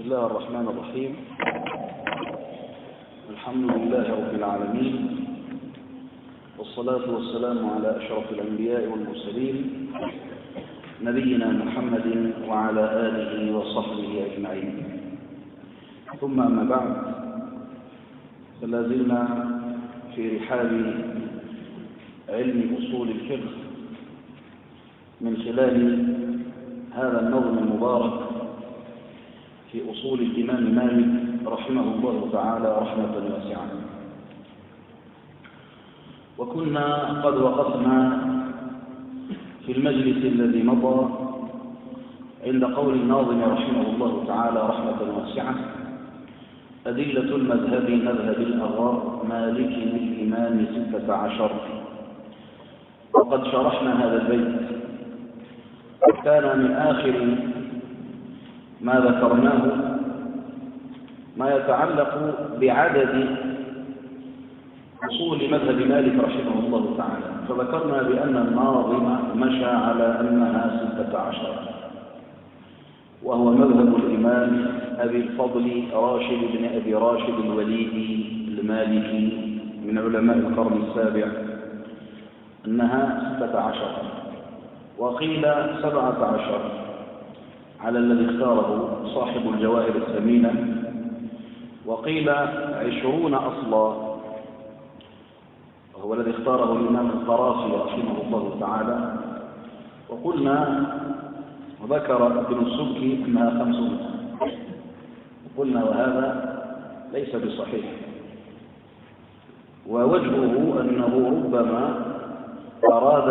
الله الرحمن الرحيم. الحمد لله رب العالمين، والصلاة والسلام على أشرف الأنبياء والمرسلين نبينا محمد وعلى آله وصحبه أجمعين. ثم أما بعد، فلا زلنا في رحاب علم أصول الفقه من خلال هذا النظم المبارك في أصول الإمام مالك رحمه الله تعالى رحمة واسعة. وكنا قد وقفنا في المجلس الذي مضى عند قول الناظم رحمه الله تعالى رحمة واسعة: أدلة المذهب مذهب الأغار مالك الإمام 16. وقد شرحنا هذا البيت، كان من آخر ما ذكرناه ما يتعلق بعدد أصول مذهب مالك رحمه الله تعالى، فذكرنا بأن الناظم مشى على أنها 16، وهو مذهب الإمام أبي الفضل راشد بن أبي راشد الوليدي المالكي من علماء القرن السابع، أنها 16، وقيل 17 على الذي اختاره صاحب الجواهر الثمينة، وقيل 20 أصلا وهو الذي اختاره الإمام القرافي رحمه الله تعالى. وقلنا وذكر ابن السبكي أنها 500، وقلنا وهذا ليس بصحيح، ووجهه أنه ربما أراد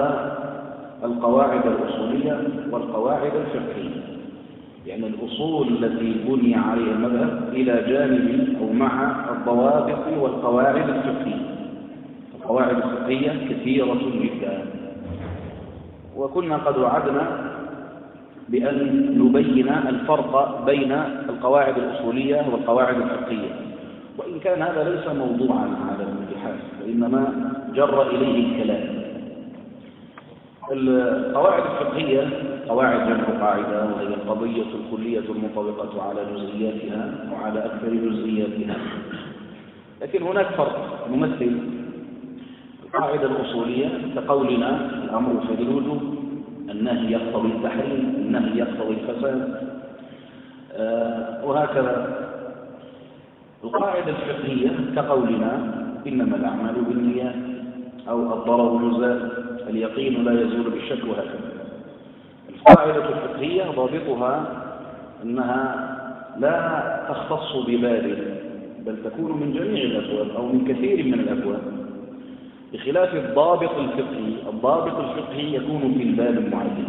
القواعد الأصولية والقواعد الفقهية، يعني الأصول التي بني عليها المذهب إلى جانب أو مع الضوابط والقواعد الفقهية. القواعد الفقهية كثيرة جدا، وكنا قد وعدنا بأن نبين الفرق بين القواعد الأصولية والقواعد الفقهية، وإن كان هذا ليس موضوعا على الامتحان، وإنما جر إليه الكلام. القواعد الفقهية قواعد جمع قاعدة، وهي القضية الكلية المنطبقة على جزئياتها وعلى أكثر جزئياتها. لكن هناك فرق ممثل. القاعدة الأصولية كقولنا الأمر يفيد الوجوب، النهي يقتضي التحريم، النهي يقتضي الفساد، وهكذا. القاعدة الفقهية كقولنا إنما الأعمال بالنيات، أو الضرر يزال، اليقين لا يزول بالشك، وهكذا. القاعدة الفقهية ضابطها أنها لا تختص بباب، بل تكون من جميع الأبواب أو من كثير من الأبواب، بخلاف الضابط الفقهي. الضابط الفقهي يكون في الباب المعين.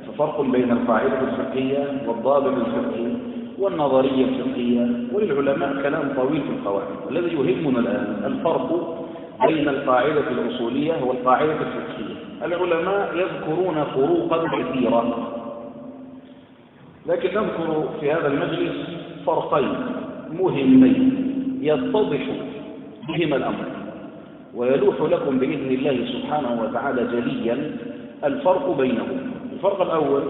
ففرق بين القاعدة الفقهية والضابط الفقهي والنظرية الفقهية، وللعلماء كلام طويل في القواعد. الذي يهمنا الآن الفرق بين القاعدة الأصولية والقاعدة الفقهية. العلماء يذكرون فروقا كثيرة، لكن نذكر في هذا المجلس فرقين مهمين يتضح بهما الأمر، ويلوح لكم بإذن الله سبحانه وتعالى جليا الفرق بينهم. الفرق الأول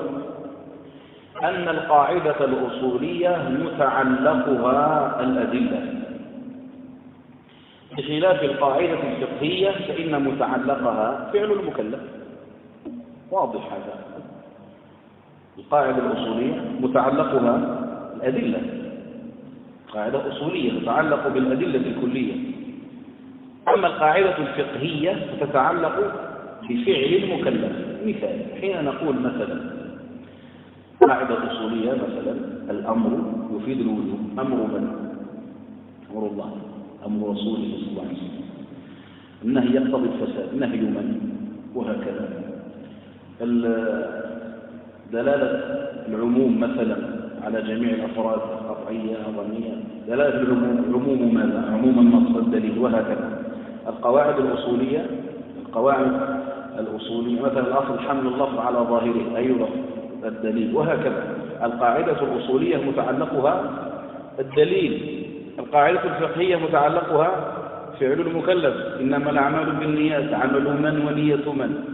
أن القاعدة الأصولية متعلقها الأدلة، بخلاف القاعدة الفقهية فإن متعلقها فعل المكلف. واضح هذا. القاعدة الأصولية متعلقها الأدلة، قاعدة أصولية تتعلق بالأدلة الكلية. أما القاعدة الفقهية فتتعلق بفعل المكلف. مثال: حين نقول مثلا قاعدة أصولية مثلا الأمر يفيد الوجوب، أمر من؟ أمر الله، أمر رسوله صلى الله عليه وسلم. النهي يقتضي الفساد، نهي من؟ وهكذا. دلالة العموم مثلا على جميع الأفراد قطعية ظنية، دلالة العموم ماذا؟ عموم النص الدليل، وهكذا. القواعد الأصولية مثلا الأصل حمل اللفظ على ظاهره، أي لفظ؟ الدليل، وهكذا. القاعدة الأصولية متعلقها الدليل. القاعدة الفقهية متعلقها فعل المكلف، إنما الأعمال بالنيات، عمل من ونية من.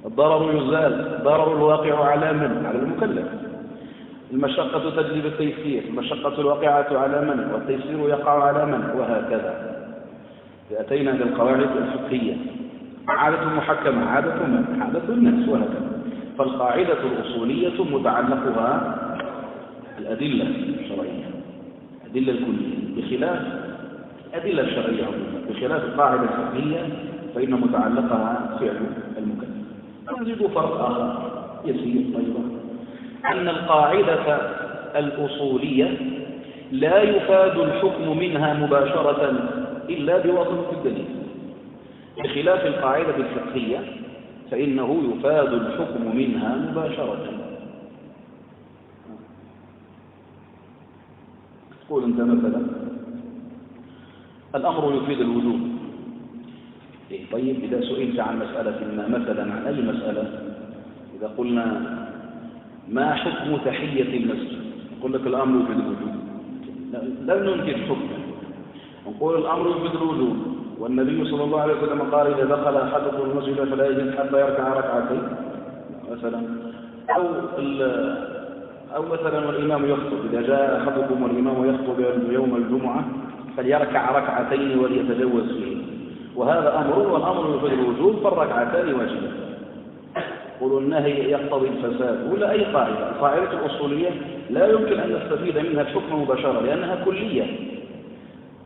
الضرر يزال، ضرر الواقع على من؟ على المكلف. المشقة تجلب التيسير، المشقة الواقعة على من، والتيسير يقع على من، وهكذا. أتينا بالقواعد الفقهية، عادة محكمة، عادة من، عادة الناس، وهكذا. فالقاعدة الأصولية متعلقها الأدلة الشرعية، الأدلة الكلية، بخلاف الأدلة الشرعية، بخلاف القاعدة الفقهية فإن متعلقها فعل المكلف. نجد فرق آخر يسير أيضا، أن القاعدة الأصولية لا يفاد الحكم منها مباشرة إلا بواسطة الدليل، بخلاف القاعدة الفقهية فإنه يفاد الحكم منها مباشرة. تقول أنت مثلا الأمر يفيد الوجوب، طيب إذا سئلت عن مسألة ما، مثلا عن أي مسألة، إذا قلنا ما حكم تحية المسجد، نقول لك الأمر يفيد الوجوب، لا ننكر حكمه، نقول الأمر يفيد الوجوب، والنبي صلى الله عليه وسلم قال إذا دخل أحدكم المسجد فلا يجلس حتى يركع ركعتين مثلا، أو مثلا والإمام يخطب، إذا جاء أحدكم والإمام يخطب يوم الجمعة فليركع ركعتين وليتجوز فيه، وهذا أمر، والأمر يفيد الوجوب، فالركعتان واجبة. قولوا النهي يقتضي الفساد، ولا أي قاعدة، القاعدة الأصولية لا يمكن أن نستفيد منها الحكم مباشرة لأنها كلية،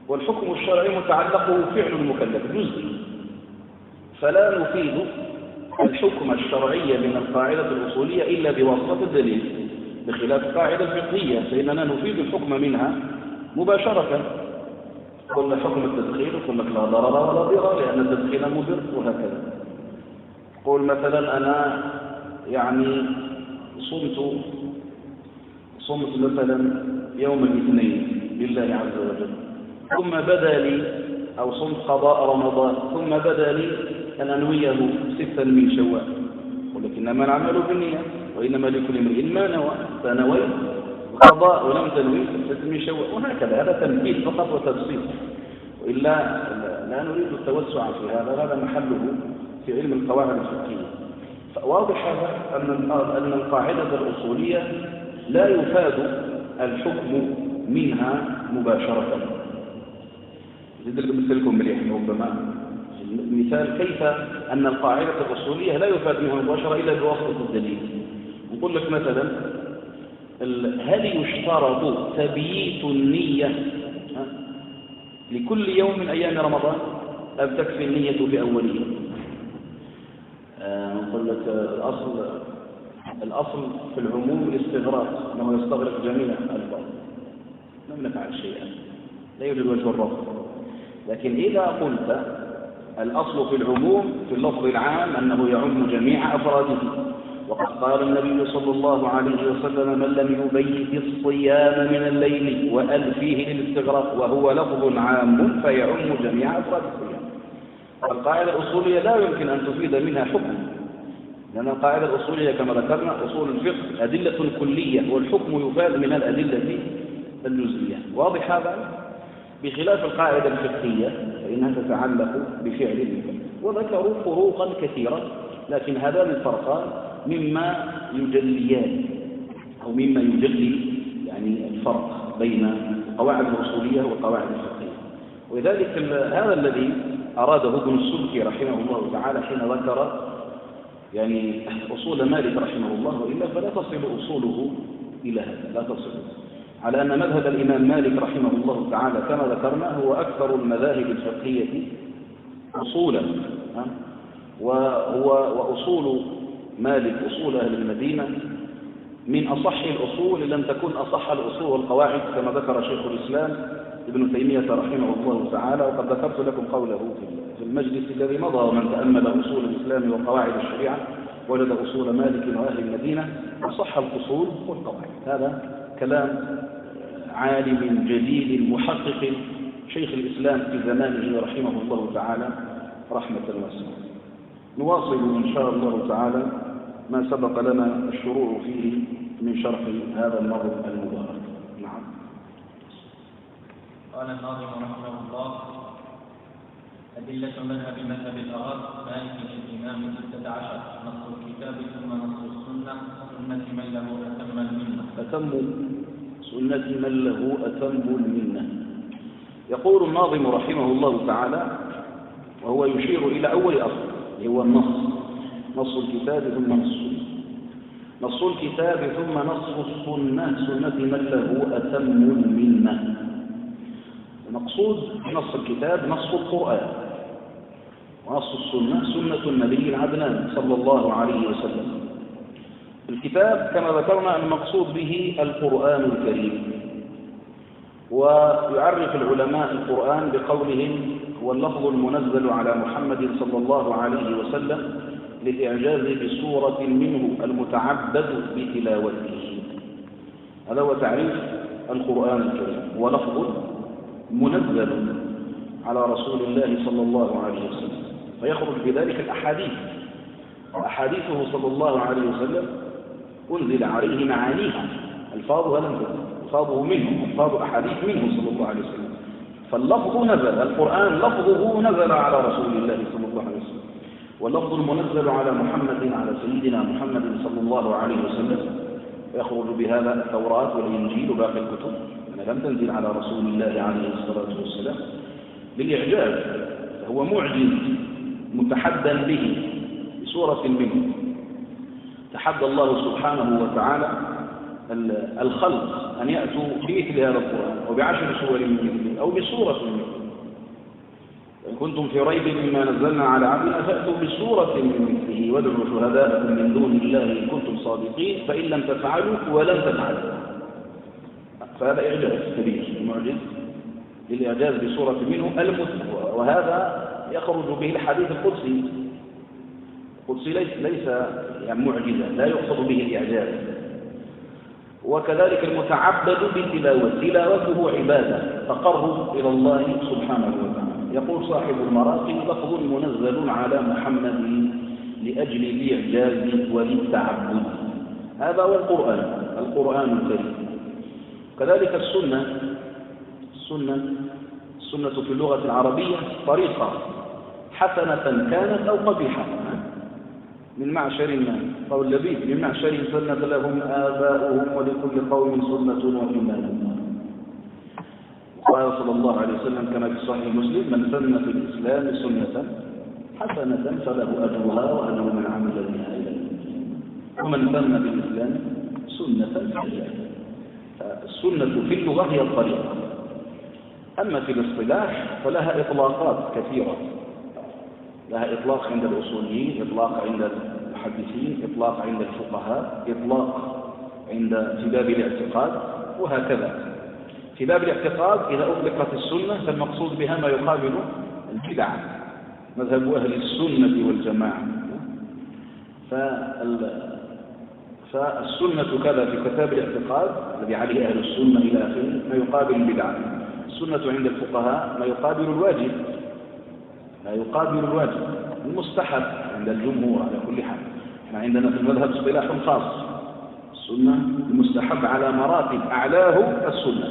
والحكم الشرعي متعلقه فعل المكلف جزئي، فلا نفيد الحكم الشرعي من القاعدة الأصولية إلا بواسطة الدليل، بخلاف القاعدة الفقهية فإننا نفيد الحكم منها مباشرة. قلنا حكم التدخين، قل لك لا ضرر ولا ضرر لأن التدخين مضر، وهكذا. قل مثلا أنا يعني صمت مثلا يوم الاثنين لله عز وجل، ثم بدا لي، أو صمت قضاء رمضان، ثم بدا لي أن أنويه 6 من شوال، قل لك إنما العمل بالنية وإنما لكل امرئ ما نوى، فنويت قضاء ولم تنوي 6 من شوال، وهكذا. هذا تنبيه فقط وتبسيط، وإلا لا نريد التوسع في هذا محله في علم القواعد الفقهية. فواضح هذا أن القاعدة الأصولية لا يفاد الحكم منها مباشرة. مثلكم مليح ربما مثال كيف أن القاعدة الأصولية لا يفاد منها مباشرة إلا بواسطة الدليل. نقول لك مثلا هل يشترط تبييت النية لكل يوم من أيام رمضان أم تكفي النية بأولية؟ نقول لك الأصل في العموم الاستغراق، أنه يستغرق جميع الألفاظ، لم نفعل شيئا، لا يوجد وجه الرفض. لكن إذا قلت الأصل في العموم في اللفظ العام أنه يعم جميع أفراده، وقد قال النبي صلى الله عليه وسلم من لم يبيت الصيام من الليل وأل فيه للاستغراق وهو لفظ عام فيعم جميع أفراد الصيام. القاعدة الأصولية لا يمكن أن تفيد منها حكم، لأن القاعدة الأصولية كما ذكرنا أصول الفقه أدلة كلية، والحكم يفاد من الأدلة الجزئية. واضح هذا؟ بخلاف القاعدة الفقهية فإنها تتعلق بفعل المكلف. وذكروا فروقا كثيرة، لكن هذان الفرقان مما يجليان أو مما يجلي يعني الفرق بين القواعد الأصولية والقواعد الفقهية. ولذلك هذا الذي أراده ابن السبكي رحمه الله تعالى حين ذكر يعني أصول مالك رحمه الله، وإلا فلا تصل أصوله إلى هذا، لا تصل، على أن مذهب الإمام مالك رحمه الله تعالى كما ذكرنا هو أكثر المذاهب الفقهية أصولا، وأصول مالك أصول أهل المدينة من أصح الأصول، لم تكن أصح الأصول والقواعد كما ذكر شيخ الإسلام ابن تيمية رحمه الله تعالى. وقد ذكرت لكم قوله في المجلس الذي مضى، ومن تأمل أصول الإسلام وقواعد الشريعة وجد أصول مالك وأهل المدينة أصح الأصول والقواعد. هذا كلام عالم جليل محقق شيخ الإسلام في زمانه رحمه الله تعالى رحمة واسعة. نواصل إن شاء الله تعالى ما سبق لنا الشروع فيه من شرح هذا النظم المبارك. نعم. قال الناظم رحمه الله: أدلة مذهب الأغر مالك الإمام 16 نص الكتاب ثم نص السنة سنة من له أتم المنة سنة من له أتم المنة. يقول الناظم رحمه الله تعالى وهو يشير إلى أول أصل هو نص الكتاب ثم نص الكتاب ثم نص السنة سنة من له أتم المنة. المقصود بنص الكتاب نص القرآن، ونص السنة سنة النبي العدنان صلى الله عليه وسلم. الكتاب كما ذكرنا المقصود به القرآن الكريم، ويعرف العلماء القرآن بقولهم هو اللفظ المنزل على محمد صلى الله عليه وسلم للإعجاز بسورة منه المتعبد بتلاوته. هذا هو تعريف القرآن الكريم، هو لفظ منزل على رسول الله صلى الله عليه وسلم، فيخرج بذلك الأحاديث، وأحاديثه صلى الله عليه وسلم أنزل عليه معانيها، ألفاظها لم تنزل، ألفاظه منه، ألفاظ أحاديث منه صلى الله عليه وسلم. فاللفظ نزل، القرآن لفظه نزل على رسول الله صلى الله عليه وسلم، واللفظ المنزل على محمد على سيدنا محمد صلى الله عليه وسلم يخرج بهذا التوراة والإنجيل وباقي الكتب لم تنزل على رسول الله عليه الصلاة والسلام بالإعجاز، فهو معجز متحدى به بسورة منه. تحدى الله سبحانه وتعالى الخلق أن يأتوا بمثل هذا القرآن وبعشر سور من مثله أو بسورة منه. إن كنتم في ريب مما نزلنا على عبدنا فأتوا بسورة من مثله وادعوا شهداءكم من دون الله إن كنتم صادقين فإن لم تفعلوا ولن تفعلوا. فهذا إعجاز كبير معجز للإعجاز بسورة منه وهذا يخرج به الحديث القدسي. القدسي ليس يعني معجزا، لا يقصد به الإعجاز. وكذلك المتعبد تلاوته عبادة تقرب إلى الله سبحانه وتعالى. يقول صاحب المراقي لفظ منزل على محمد لأجل الإعجاز وللتعبد. هذا هو القرآن الكريم. كذلك السنة في اللغة العربية طريقة حسنة كانت أو قبيحة من معشر ما قول لبيب من معشر سنة لهم آباؤهم ولكل قوم سنة وإمام. قال صلى الله عليه وسلم كما في صحيح مسلم من سن في الإسلام سنة حسنة فله أجرها وأجر من عمل بها إلى ومن سن في الإسلام سنة سيئة. السنة في اللغة هي الطريقة، أما في الاصطلاح فلها إطلاقات كثيرة، لها إطلاق عند الأصوليين، إطلاق عند المحدثين، إطلاق عند الفقهاء، إطلاق في باب الاعتقاد، وهكذا. في باب الاعتقاد إذا أطلقت السنة فالمقصود بها ما يقابل البدع، مذهب أهل السنة والجماعة. فالسنة كذا في كتاب الاعتقاد الذي عليه أهل السنة إلى آخره ما يقابل البدع. السنة عند الفقهاء ما يقابل الواجب، لا يقابل الواجب. المستحب عند الجمهور على كل حال. احنا عندنا في المذهب اصطلاح خاص، السنة المستحب على مراتب، أعلاه السنة.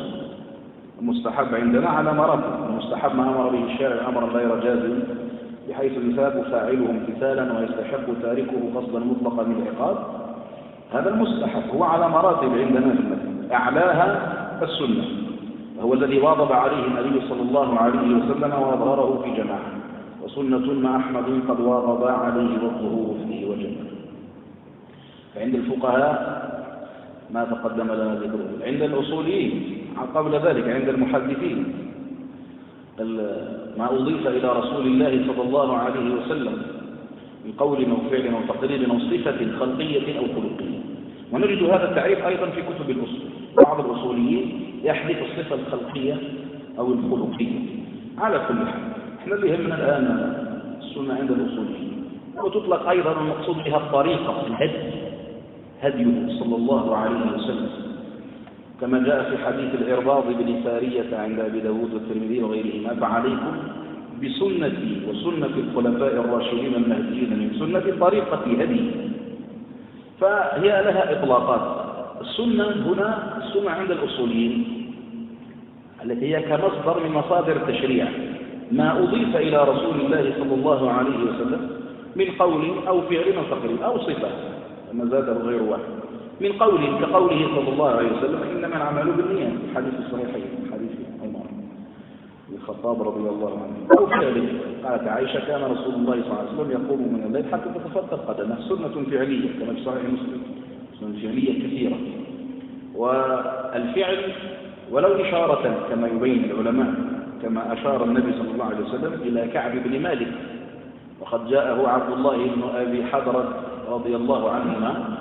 المستحب عندنا على مراتب، المستحب ما أمر به الشارع أمرا غير جازم بحيث يثاب فاعله امتثالا ويستحق تاركه قصدا مطلقا من العقاب. هذا المستحب هو على مراتب عندنا في المذهب، أعلاها السنة، وهو الذي واظب عليه النبي صلى الله عليه وسلم وأظهره في جماعة، وسنة مع أحمد قد واظب عليه والظهور فيه وجمع. فعند الفقهاء ما تقدم لنا ذكره. عند الأصوليين قبل ذلك عند المحدثين ما أضيف إلى رسول الله صلى الله عليه وسلم من قول أو فعل أو تقرير أو صفة خلقية أو خلقية. ونجد هذا التعريف أيضا في كتب الأصول. بعض الأصوليين يحذف الصفة الخلقية أو الخلقية. على كل حال احنا اللي يهمنا الآن السنة عند الأصوليين، وتطلق أيضا المقصود بها الطريقة، هديه صلى الله عليه وسلم، كما جاء في حديث الإرباض بن سارية عند أبي داود والترمذي وغيرهما: فعليكم بسنتي وسنة الخلفاء الراشدين المهديين من سنة طريقة هدي. فهي لها إطلاقات. السنة هنا السنة عند الأصوليين التي هي كمصدر من مصادر التشريع، ما أضيف إلى رسول الله صلى الله عليه وسلم من قول أو فعل أو تقرير أو صفة، ما زاد غير واحد، من قول كقوله صلى الله عليه وسلم إنما الأعمال بالنيات، الحديث الصحيحين، حديث عمر بن الخطاب رضي الله عنه، أو فعل قالت عائشة كان رسول الله صلى الله عليه وسلم يقوم من الليل حتى تتفطر قدمه، سنة فعلية كما في صحيح مسلم، سنة فعلية كثيرة. والفعل ولو إشارة كما يبين العلماء، كما أشار النبي صلى الله عليه وسلم إلى كعب بن مالك، وقد جاءه عبد الله بن أبي حضرة رضي الله عنهما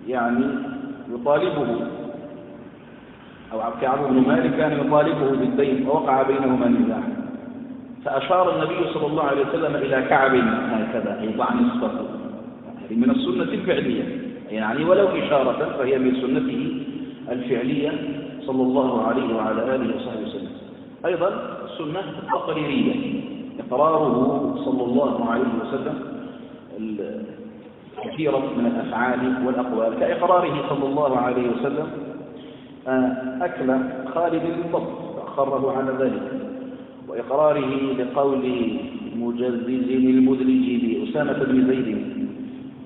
يعني يطالبه، أو كعب بن مالك كان يطالبه بالدين فوقع بينهما نزاع، فأشار النبي صلى الله عليه وسلم إلى كعب هكذا أي ضع نصفه، هذه من السنة الفعلية، يعني ولو إشارة فهي من سنته الفعلية صلى الله عليه وعلى آله وصحبه وسلم. أيضا السنة التقريرية، إقراره صلى الله عليه وسلم كثيرا من الأفعال والأقوال، كإقراره صلى الله عليه وسلم أكل خالد بالضبط فأخره على ذلك، وإقراره لقول مجزز المدلج بأسامة بن زيد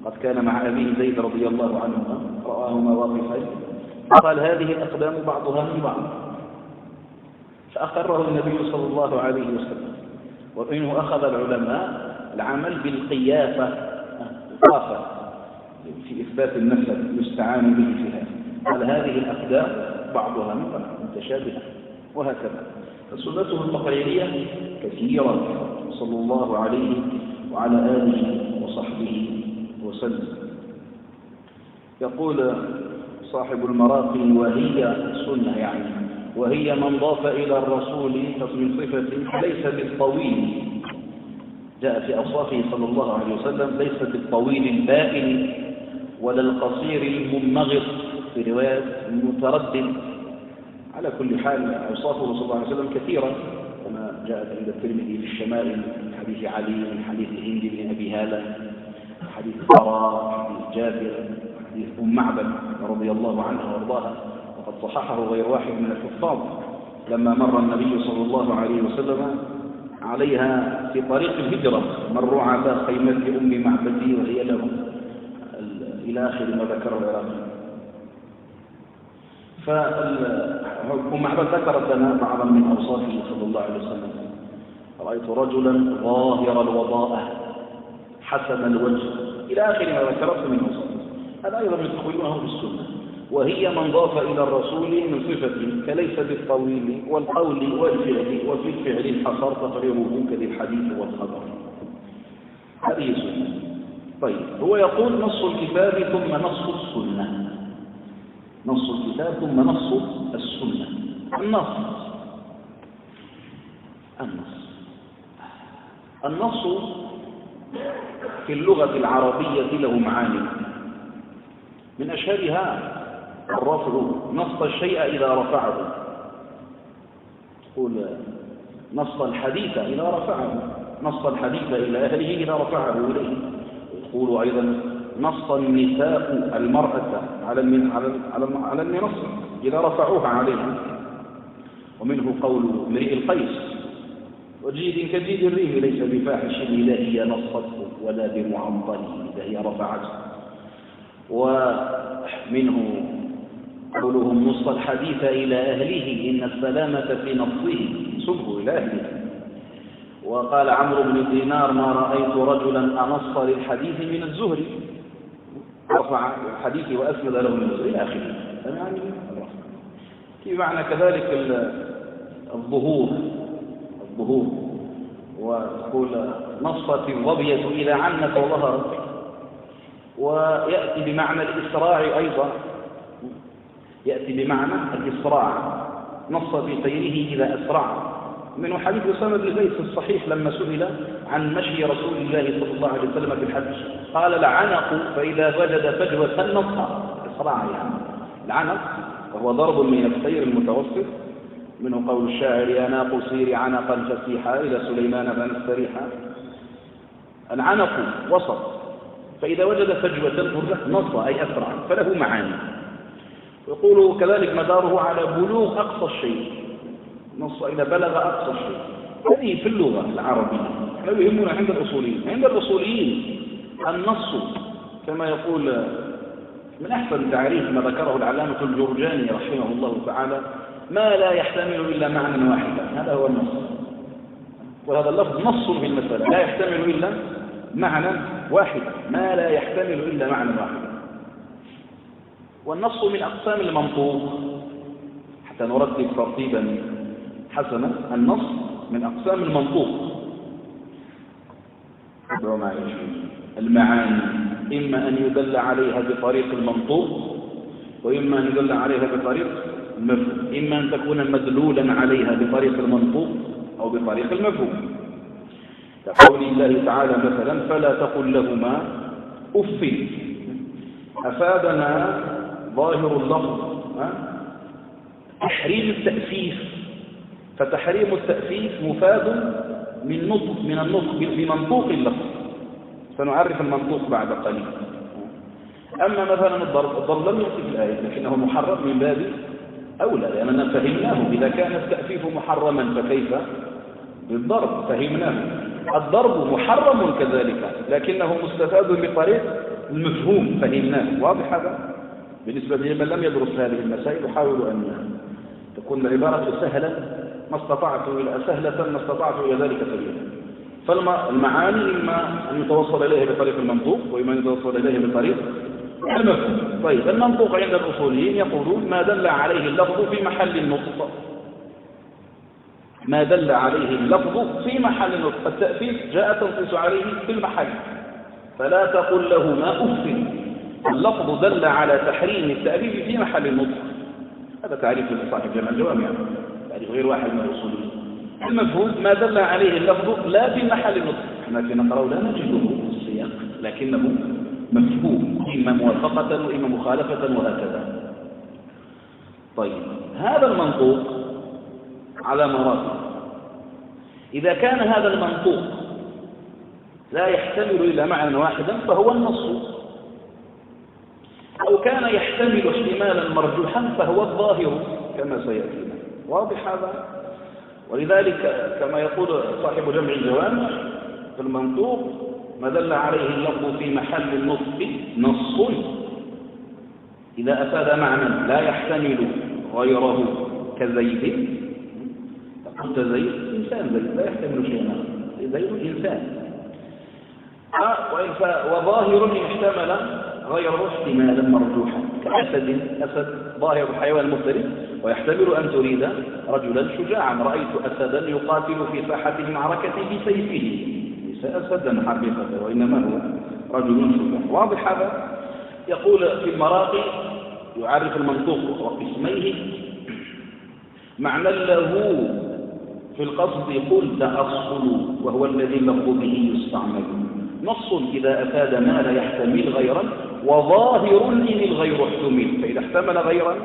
قد كان مع أبيه زيد رضي الله عنهما رآهما واقفين قال هذه الأقدام بعضها من بعض، فأقره النبي صلى الله عليه وسلم. ومنه أخذ العلماء العمل بالقيافة، القافة في إثبات النسب يستعان به فيها، قال هذه الأقدام بعضها من بعض متشابهة، وهكذا. فسنته التقريرية كثيرة صلى الله عليه وعلى آله وصحبه وسلم. يقول صاحب المراقي وهي سنة، يعني وهي من ضاف إلى الرسول من صفة ليس بالطويل، جاء في أوصافه صلى الله عليه وسلم ليس بالطويل البائن ولا القصير المنمغط، في رواية المتردد. على كل حال أوصافه صلى الله عليه وسلم كثيرة كما جاءت عند الترمذي في الشمائل من حديث علي، من حديث هند بن أبي هالة، حديث براء، حديث جابر، حديث معبد رضي الله عنها وارضاها، وقد صححه غير واحد من الحفاظ لما مر النبي صلى الله عليه وسلم عليها في طريق الهجرة، مروا على خيمة معبد وهي له إلى آخر ما ذكره العراقي. معبد ذكرت لنا بعضا من أوصافه صلى الله عليه وسلم: رأيت رجلا ظاهر الوضاءة حسن الوجه، إلى آخر ما ذكرت من أوصافه. هذا أيضا يدخلونه بالسنة. وهي من ضاف إلى الرسول من صفة كليس بالطويل والقول والفعل، وفي الفعل الحصر تقريره كذي الحديث والخبر، هذه سنة. طيب، هو يقول نص الكتاب ثم نص السنة، نص الكتاب ثم نص السنة. النص في اللغة العربية له معاني، من أشهرها الرفع، نص الشيء إذا رفعه، تقول نص الحديث إذا رفعه، نص الحديث إلى أهله إذا رفعه إليه. يقول أيضا نص النساء المرأة على المنصة إذا رفعوها عليها. ومنه قول امرئ القيس: وجيد كجيد الريح ليس بفاحش إذا هي نصته ولا بمعطل إذا هي رفعته. ومنه قولهم نص الحديث إلى أهله إن السلامة في نصه سبه إلى أهله. وقال عمرو بن دينار: ما رأيت رجلا أنص للحديث من الزهري، رفع الحديث وأسند له من الزهري إلى آخره. يعني في معنى كذلك الظهور، وتقول نصت الظبية إذا عنت وظهرت. ويأتي بمعنى الإسراع أيضا، يأتي بمعنى الإسراع، نص في سيره إذا أسرع. من حديث أسامة بن زيد الصحيح لما سئل عن مشي رسول الله صلى الله عليه وسلم في الحج قال: العنق فإذا وجد فجوة نص، إسراع يعني. العنق وهو ضرب من السير المتوسط، منه قول الشاعر: يا ناق سيري عنقا فسيحا إلى سليمان فنستريحا. العنق وسط، فإذا وجد فجوة نص أي أسرع، فله معاني. يقول كذلك مداره على بلوغ أقصى الشيء، نص إذا بلغ أقصى شيء. هذه في اللغة العربية. احنا يهمنا عند الأصوليين. عند الأصوليين النص كما يقول من أحسن تعريف ما ذكره العلامة الجرجاني رحمه الله تعالى: ما لا يحتمل إلا معنى واحدا. هذا هو النص، وهذا اللفظ نص في المسألة، لا يحتمل إلا معنى واحد، ما لا يحتمل إلا معنى واحد. والنص من أقسام المنطوق، حتى نرتب ترتيبا حسنا. النص من أقسام المنطوق. المعاني إما أن يدل عليها بطريق المنطوق، وإما أن يدل عليها بطريق المفهوم، إما أن تكون مدلولا عليها بطريق المنطوق أو بطريق المفهوم. كقول الله تعالى مثلا: فلا تقل لهما أف. أفادنا ظاهر اللفظ تحريم التأسيس، فتحريم التأسيس مفاد من النطق بمنطوق اللفظ. سنعرف المنطوق بعد قليل. أما مثلا الضرب لم يأتي في الآية، لكنه محرم من باب أولى، لأننا فهمناه. إذا كان التأسيس محرما فكيف بالضرب؟ فهمناه. الضرب محرم كذلك، لكنه مستفاد بطريق المفهوم، فهمناه. واضح هذا؟ بالنسبة لمن لم يدرس هذه المسائل يحاول أن تكون العبارة سهلة ما استطعت إلى ذلك سبيلا. فالمعاني إما أن يتوصل إليها بطريق المنطوق، وإما أن يتوصل إليها بطريق المفهوم. طيب، المنطوق عند الأصوليين يقولون ما دل عليه اللفظ في محل النطق. ما دل عليه اللفظ في محل النطق. التأسيس جاء تنصص عليه في المحل. فلا تقل لهما أف. اللفظ دل على تحريم التأليف في محل النطق. هذا تعريف صاحب جمع الجوامع، تعريف غير واحد من الأصوليين. المفهوم ما دل عليه اللفظ لا في محل النطق. احنا في نقرأ لا نجده في السياق، لكنه مفهوم، إما موافقة وإما مخالفة وهكذا. طيب، هذا المنطوق على مراتب. إذا كان هذا المنطوق لا يحتمل إلا معنى واحدا فهو النص، أو كان يحتمل احتمالا مرجوحا فهو الظاهر كما سيأتينا. واضح هذا؟ ولذلك كما يقول صاحب جمع الجوامع في المنطوق: ما دل عليه اللفظ في محل النطق نص إذا أفاد معنى لا يحتمل غيره كزيد. قلت زيد إنسان، زيد لا يحتمل شيئا، زيد إنسان. وظاهر احتمل غيره احتمالا مرجوحا كأسد. أسد ظاهر الحيوان مفترس، ويحتمل أن تريد رجلا شجاعا. رأيت أسدا يقاتل في ساحة المعركة بسيفه، ليس أسدا حقيقة وإنما هو رجل شجاع. واضح هذا؟ يقول في المراقي يعرف المنطوق وقسميه: معنى له في القصد يقول تأصل، وهو الذي اللفظ به يستعمل. نص إذا أفاد ما لا يحتمل غيرا، وظاهر إن الغير احتمل. فإذا احتمل غيرا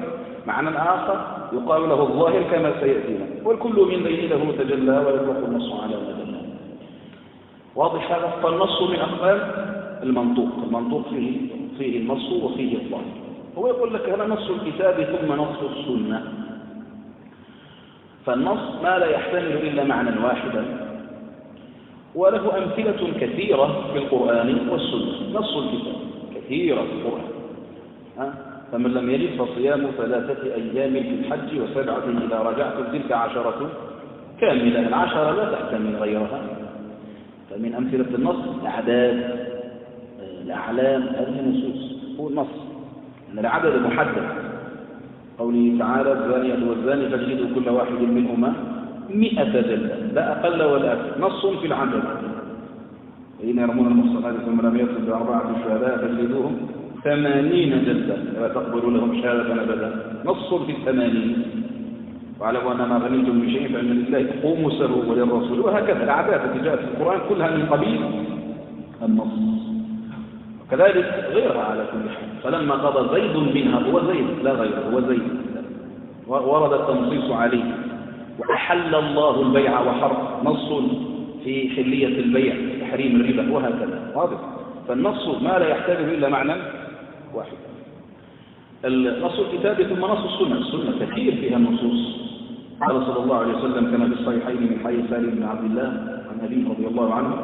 معنى آخر يقال له الظاهر كما سيأتينا. والكل من بين له تجلى ويطلق النص على ما دل. واضح هذا؟ فالنص من أقسام المنطوق. المنطوق فيه النص وفيه الظاهر. هو يقول لك هذا نص الكتاب ثم نص السنة. فالنص ما لا يحتمل إلا معنى واحدا، وله أمثلة كثيرة في القرآن والسنة. نص الكتاب كثيرة في القرآن. فمن لم يجد فصيام 3 أيام في الحج و7 إذا رجعتم تلك 10 كاملة. 10 لا تحتمل غيرها. فمن أمثلة النص الأعداد، الأعلام، هذه النصوص هو النص أن العدد محدد. قوله تعالى: الزانية والزاني فاجلدوا كل واحد منهما 100 جلدة، لا أقل ولا أكثر. نص في العدد. إن يرمون المحصنات ثم لم يأتوا ب4 شهداء فاجلدوهم 80 جلدة ولا تقبلوا لهم شهادة أبدا. نص في 80. واعلموا أن ما غنمتم من شيء فإن لله خمسه وللرسول. وهكذا الأعداد التي جاءت في القرآن كلها من قبيل النص، وكذلك غيرها على كل حال. فلما قضى زيد منها، هو زيد لا غيره، هو زيد، ورد التنصيص عليه. وأحل الله البيع وحرم، نص في حلية البيع، تحريم الربا، وهكذا. واضح؟ فالنص ما لا يحتمل إلا معنى واحد. نص الكتاب ثم نص السنة. السنة كثير فيها النصوص قال صلى الله عليه وسلم كما في الصحيحين من حديث سالم بن عبد الله عن أبيه رضي الله عنه: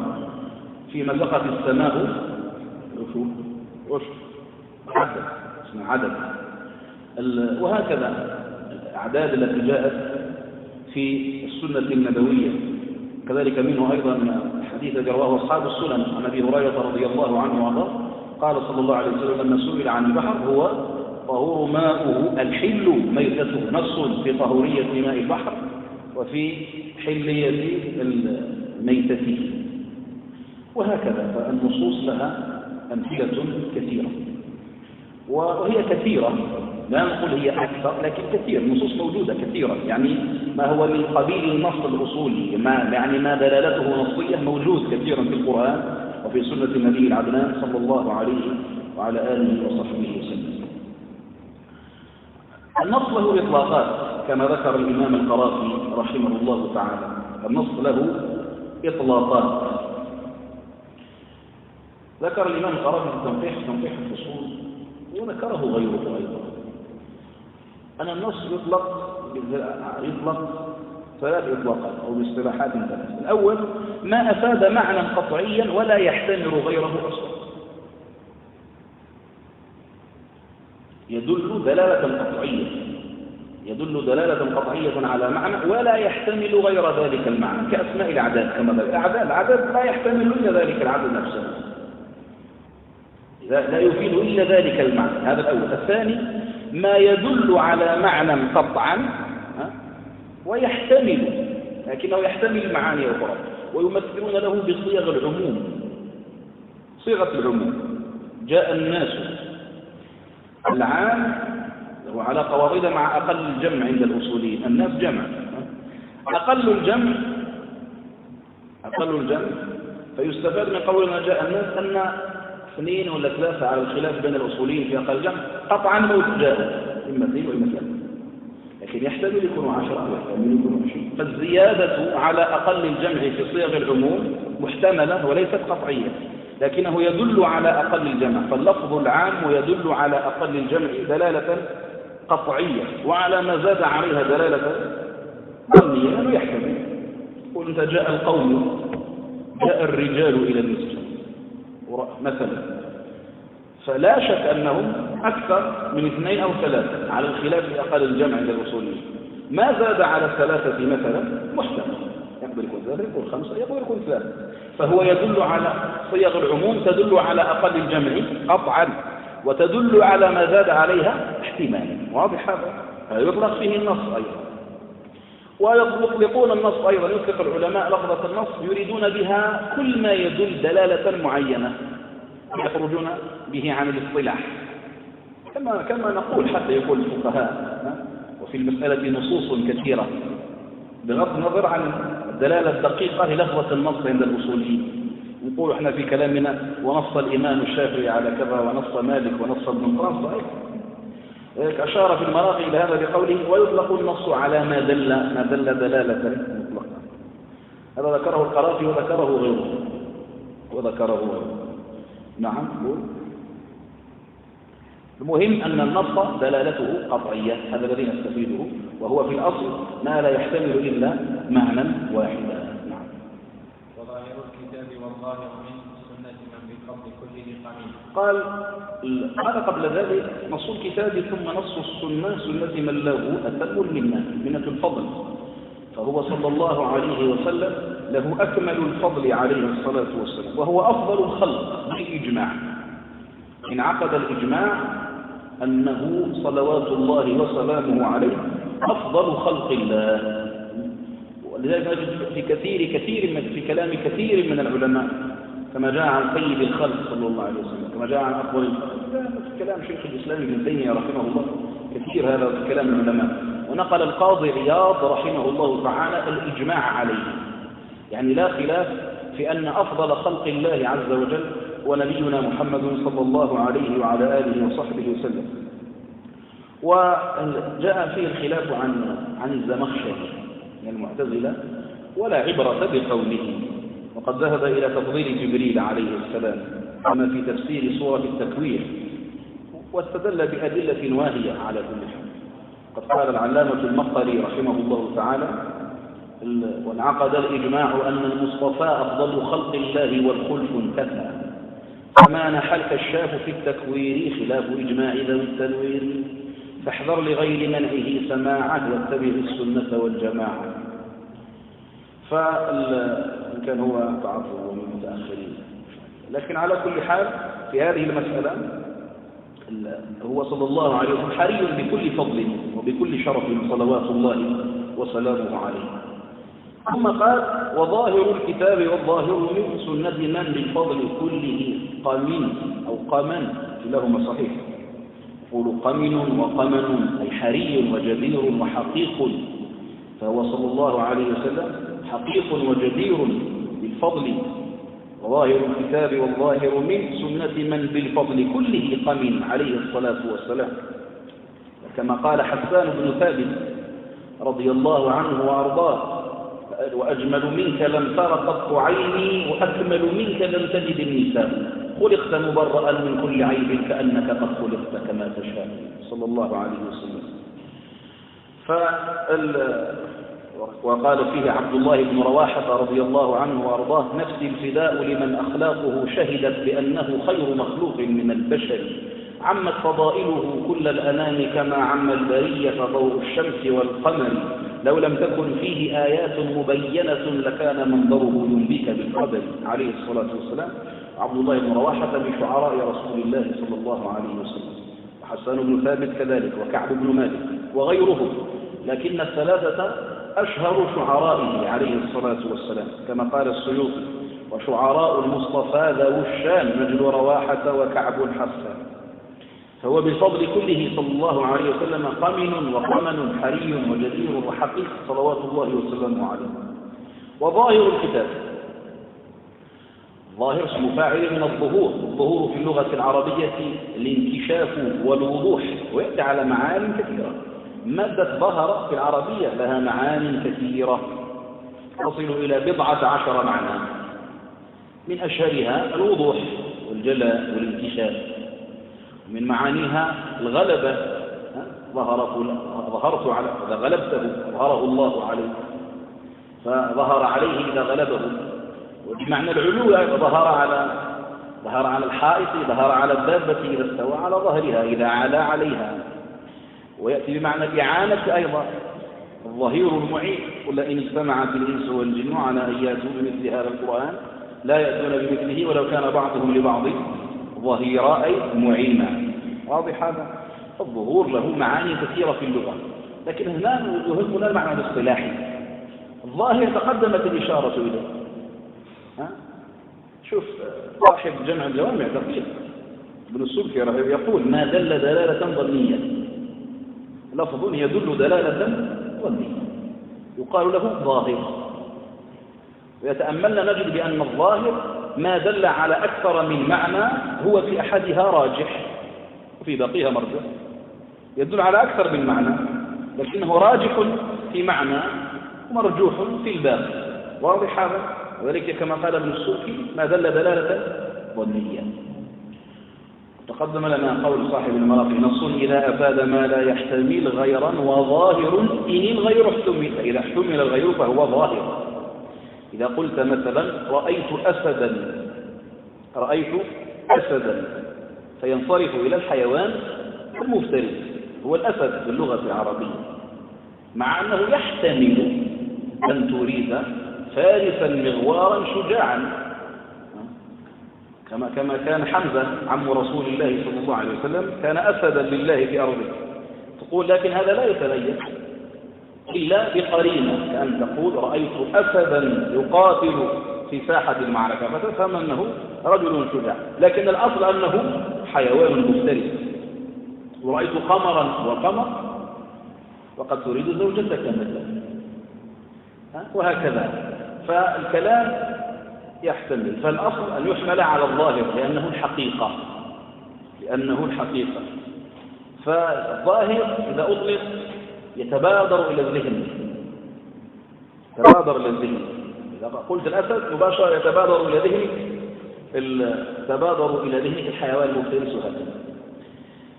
فيما زقت السماء عدد، اسمه عدد. وهكذا الأعداد التي جاءت في السنة النبوية، كذلك منه أيضا حديث رواه أصحاب السنن عن أبي هريرة رضي الله عنه وارضاه قال صلى الله عليه وسلم: لما سئل عن البحر هو طهور ماؤه الحل ميتته، نص في طهورية ماء البحر وفي حلية ميتته. وهكذا فالنصوص لها أمثلة كثيرة، وهي كثيرة، لا نقول هي أكثر لكن كثير، النصوص موجودة كثيرة، يعني ما هو من قبيل النص الأصولي، ما دلالته نصية موجود كثيرا في القرآن وفي سنة النبي العدنان صلى الله عليه وعلى آله وصحبه وسلم. النص له إطلاقات كما ذكر الإمام القرافي رحمه الله تعالى، النص له إطلاقات. ذكر الإمام القرافي في تنقيح الفصول وذكره غيره أيضا أن النص يطلق ثلاث إطلاقات أو باصطلاحات ثلاث. الأول: ما أفاد معنى قطعيا ولا يحتمل غيره أصلا، يدل دلالة قطعية على معنى ولا يحتمل غير ذلك المعنى، كأسماء الأعداد كما الأعداد لا يحتمل إلا ذلك العدد نفسه، لا يفيد إلا ذلك المعنى. هذا الأول. الثاني: ما يدل على معنى قطعا ويحتمل، لكنه يحتمل معاني أخرى، ويمثلون له بصيغ العموم. صيغة العموم: جاء الناس، العام وعلى قواعد مع أقل الجمع عند الأصوليين، الناس جمع، أقل الجمع فيستفاد من قولنا جاء الناس أن 2 ولا 3 على الخلاف بين الأصوليين في أقل جمع قطعا جاء، إما 2 وإما 3، لكن يحتمل يكونوا 10 ويحتمل يكونوا 20. فالزيادة على أقل الجمع في صيغ العموم محتملة وليست قطعية، لكنه يدل على أقل الجمع، فاللفظ العام يدل على أقل الجمع دلالة قطعية، وعلى ما زاد عليها دلالة ظنية أنه يحتمل. قلت جاء القوم، جاء الرجال إلى المسجد مثلا، فلا شك أنهم أكثر من 2 أو 3 على الخلاف في أقل الجمع عند الأصوليين. ما زاد على 3 مثلا محتمل، يقدر يكون 3 يكون 5 يقدر يكون 3، فهو يدل على صيغ العموم تدل على أقل الجمع قطعا، وتدل على ما زاد عليها احتمالا. واضح هذا؟ يطلق فيه النص أيضا، ويطلقون النص أيضا، يطلق العلماء لفظة النص يريدون بها كل ما يدل دلالة معينة، يخرجون به عن الاصطلاح، كما نقول حتى يقول الفقهاء وفي المسألة نصوص كثيرة بغض النظر عن الدلالة الدقيقة للفظة النص عند الأصوليين. نقول احنا في كلامنا ونص الإمام الشافعي على كذا ونص مالك ونص ابن قاسم، أشار في المراقي إلى هذا بقوله: ويطلق النص على ما دل دلالة مطلقة. هذا ذكره القرافي وذكره غيره. نعم. المهم أن النص دلالته قطعية، هذا الذي نستفيده، وهو في الأصل ما لا يحتمل إلا معنى واحدا. نعم. وظاهر الكتاب والظاهر من سنة من بالقبض كل ذي قميص. قال هذا قبل ذلك: نص الكتاب ثم نص السنة، سنة من له أتم منة الفضل، فهو صلى الله عليه وسلم له أكمل الفضل عليه الصلاة والسلام، وهو أفضل الخلق بالإجماع. انعقد الإجماع أنه صلوات الله وسلامه عليه أفضل خلق الله. ولذلك نجد في كلام كثير من العلماء كما جاء عن سيد الخلق صلى الله عليه وسلم، كما جاء عن أفضل الخلق، في كلام شيخ الإسلام ابن تيمية رحمه الله كثير هذا في كلام العلماء. ونقل القاضي عياض رحمه الله تعالى الإجماع عليه، يعني لا خلاف في أن أفضل خلق الله عز وجل ونبينا محمد صلى الله عليه وعلى آله وصحبه وسلم. وجاء فيه الخلاف عن الزمخشري من المعتزلة، ولا عبرة بقوله، وقد ذهب إلى تفضيل جبريل عليه السلام كما في تفسير سورة التكوير، واستدل بأدلة واهية على كل حال. قد قال العلامة المقري رحمه الله تعالى: وانعقد الإجماع أن المصطفى أفضل خلق الله والخلف انتفى، فما نحى الكشاف في التكوير خلاف إجماع ذوي التنوير، فاحذر لغير منعه سماعه واتبع السنة والجماعة. فإن كان هو تعرفه من المتأخرين، لكن على كل حال في هذه المسألة هو صلى الله عليه وسلم حري بكل فضل وبكل شرف صلوات الله وسلامه عليه. ثم قال: وظاهر الكتاب والظاهر من سنة من بالفضل كله قمن أو قمن، كلاهما صحيح. يقول قمن وقمن أي حري وجدير وحقيق، فهو صلى الله عليه وسلم حقيق وجدير بالفضل. وظاهر الكتاب والظاهر من سنة من بالفضل كله قمن عليه الصلاة والسلام، كما قال حسان بن ثابت رضي الله عنه وأرضاه: وأجمل منك لم تر قط عيني، وأكمل منك لم تجد النساء، خلقت مبرأ من كل عيب كأنك قد خلقت كما تشاء، صلى الله عليه وسلم. وقال فيه عبد الله بن رواحة رضي الله عنه وأرضاه: نفسي الفداء لمن أخلاقه شهدت بأنه خير مخلوق من البشر، عمت فضائله كل الأنام كما عم البرية ضوء الشمس والقمر، لو لم تكن فيه آيات مبينة لكان منظره ينبيك بالقدر، عليه الصلاة والسلام. عبد الله بن رواحة من شعراء رسول الله صلى الله عليه وسلم، وحسان بن ثابت كذلك، وكعب بن مالك وغيرهم، لكن الثلاثة أشهر شعرائه عليه الصلاة والسلام، كما قال السيوطي: وشعراء المصطفى ذو الشان نجل رواحة وكعب حسان. فهو بالفضل كله صلى الله عليه وسلم قمن وقمن حري وجدير وحقيق صلوات الله وسلامه عليه. وظاهر الكتاب، ظاهر اسم فاعل من الظهور، الظهور في اللغة العربية الانكشاف والوضوح، ويأتي على معاني كثيرة. مادة ظهر في العربية لها معاني كثيرة تصل إلى 14 معنى، من أشهرها الوضوح والجلاء والانكشاف، من معانيها الغلبة، ظهرت على إذا غلبته ظهره الله عليه، فظهر عليه إذا غلبه. وبمعنى العلو ظهر على الحائط، ظهر على الدابة إذا استوى على ظهرها، إذا علا عليها. ويأتي بمعنى الإعانة أيضا، الظهير المعين: قل إن اجتمعت الإنس والجن على أن يأتوا بمثل هذا القرآن لا يأتون بمثله ولو كان بعضهم لبعض ظهيرا أي معينا. واضح هذا؟ الظهور له معاني كثيرة في اللغة، لكن هنا يهمنا المعنى الاصطلاحي. الظاهر تقدمت الإشارة إليه. شوف صاحب جمع الجوامع دقيق ابن السبكي يقول: ما دل دلالة ظنية، لفظ يدل دلالة ظنية يقال له ظاهر. ويتأملنا نجد بأن الظاهر ما دل على أكثر من معنى هو في أحدها راجح وفي باقيها مرجح، يدل على أكثر من معنى لكنه راجح في معنى ومرجوح في الباقي. واضح هذا؟ وذلك كما قال ابن السبكي: ما دل دلالة ظنية. تقدم لنا قول صاحب المراقي: نص إذا أفاد ما لا يحتمل غيرا وظاهر إن الغير احتمل، فإذا احتمل الغير فهو ظاهر. إذا قلت مثلا: رأيت أسدا فينصرف إلى الحيوان المفترس، هو الأسد باللغة العربية، مع أنه يحتمل أن تريد فارسا مغوارا شجاعا، كما كان حمزة عم رسول الله صلى الله عليه وسلم كان أسدا لله في أرضه. تقول لكن هذا لا يتبين إلا بقرينة، كأن تقول: رأيت أسدا يقاتل في ساحة المعركة، فتفهم أنه رجل شجاع، لكن الأصل أنه حيوان مفترس. ورأيت قمرا وقمر وقد تريد زوجتك مثلا، وهكذا. فالكلام يحتمل، فالأصل أن يحمل على الظاهر لأنه الحقيقة. فالظاهر إذا أطلق يتبادر إلى الذهن، إذا قلت الأسد مباشرة يتبادر إلى ذهنك الحيوان المفترس، هكذا.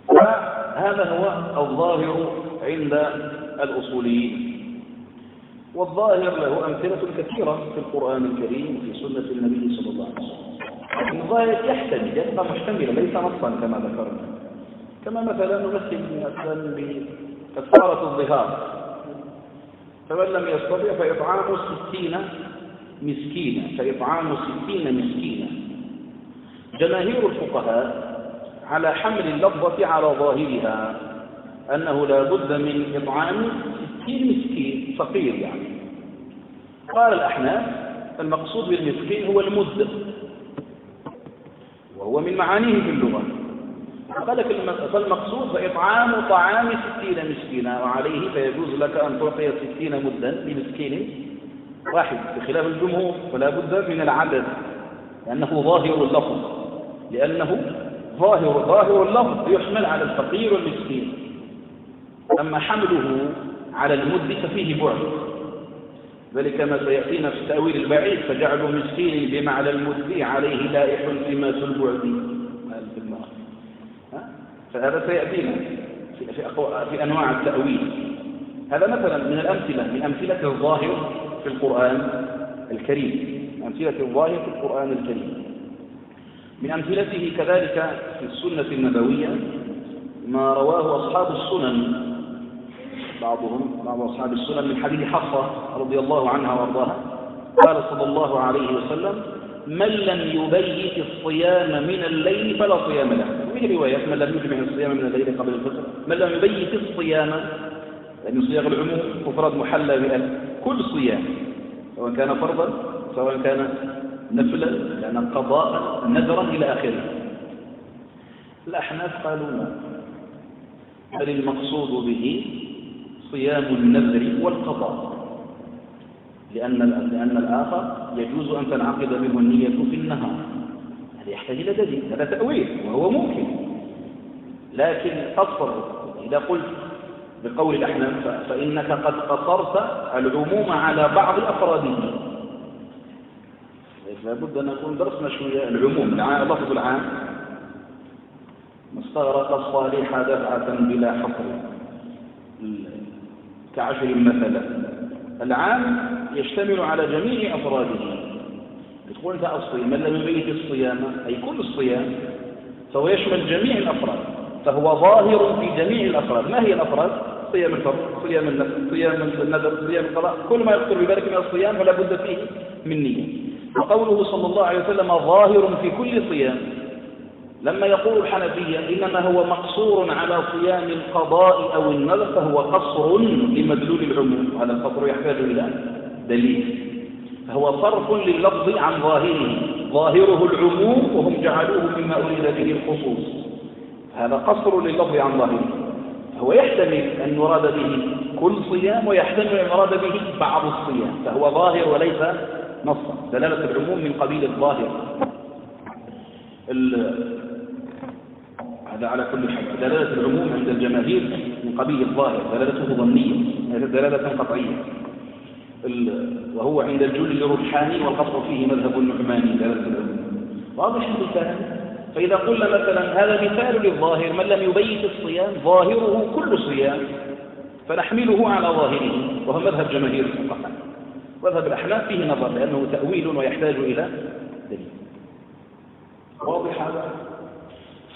فهذا هو الظاهر عند الأصوليين. والظاهر له أمثلة كثيرة في القرآن الكريم وفي سنة النبي صلى الله عليه وسلم. الظاهر يحتمل، يبقى محتملا ليس نصا كما ذكرنا. كما مثلا نمثل مثلا بكفارة الظهار، فمن لم يستطع فإطعام 60 مسكينا، فإطعام 60 مسكينا. جماهير الفقهاء على حمل اللفظة على ظاهرها أنه لا بد من إطعام 60 مسكين، فقير يعني. قال الأحناف المقصود بالمسكين هو المد، وهو من معانيه في اللغة. قال فالمقصود فإطعام طعام 60 مسكينا، وعليه فيجوز لك أن تعطي 60 مدا لمسكين واحد، بخلاف الجمهور فلا بد من العدد لأنه ظاهر اللفظ، لأنه ظاهر اللفظ يحمل على الفقير والمسكين. أما حمله على المد ففيه بعد، ذلك ما سيأتينا في التأويل البعيد، فجعلوا مسكين بمعنى المد عليه لائح التماس البعد. فهذا سيأتينا في أنواع التأويل. هذا مثلا من الأمثلة، من أمثلة الظاهر في القرآن الكريم، أمثلة الظاهر في القرآن الكريم. من أمثلته كذلك في السنة النبوية ما رواه أصحاب السنن، بعض أصحاب السنن من حديث حفصة رضي الله عنها وارضاها، قال صلى الله عليه وسلم: من لم يبيت الصيام من الليل فلا صيام له. وفي رواية: من لم يجمع الصيام من الليل قبل الفجر. من لم يبيت الصيام، لأن صيغ العموم مفرد محلى بأل، كل صيام سواء كان فرضا سواء كان نفلا، كان قضاء نذرا إلى آخره. الأحناف قالوا لا، بل المقصود به صيام النذر والقضاء، لأن الآخر يجوز أن تنعقد منه النية في النهار، هذا يحتاج إلى دليل، هذا تأويل وهو ممكن. لكن قصر إذا قلت بقول الأحناف فإنك قد قصرت العموم على بعض أفراده. لابد أن نكون درسنا شوية العموم، اللفظ العام: ما استغرق الصالح دفعة بلا حصر كعشر مثلا. العام يشتمل على جميع أفراده. تقول أنت الصيام، من لم يبيت الصيام أي كل الصيام، فهو يشمل جميع الأفراد، فهو ظاهر في جميع الأفراد. ما هي الأفراد؟ صيام الفرض، صيام النفل، صيام النذر، صيام القضاء، كل ما يخطر ببالك من الصيام فلا بد فيه من نية. وقوله صلى الله عليه وسلم ظاهر في كل صيام، لما يقول الحنفية إنما هو مقصور على صيام القضاء أو النذر فهو قصر لمدلول العموم، هذا القصر يحتاج إلى دليل، فهو صرف لللفظ عن ظاهره، ظاهره العموم وهم جعلوه مما أريد به الخصوص، هذا قصر لللفظ عن ظاهره. هو يحتمل أن يراد به كل صيام، ويحتمل أن يراد به بعض الصيام، فهو ظاهر وليس نصا، دلالة العموم من قبيل الظاهر. هذا على كل حال دلالة العموم عند الجماهير من قبيل الظاهر، دلالته ظنية، هذه دلالة قطعية. وهو عند الجل الرجحاني والقصر فيه مذهب النعماني دلالة العموم. واضح المثال؟ فإذا قلنا مثلا هذا مثال للظاهر: من لم يبيت الصيام ظاهره كل صيام، فنحمله على ظاهره، وهو مذهب جماهير الفقهاء. مذهب الأحناف فيه نظر لأنه تأويل ويحتاج إلى دليل. واضح هذا؟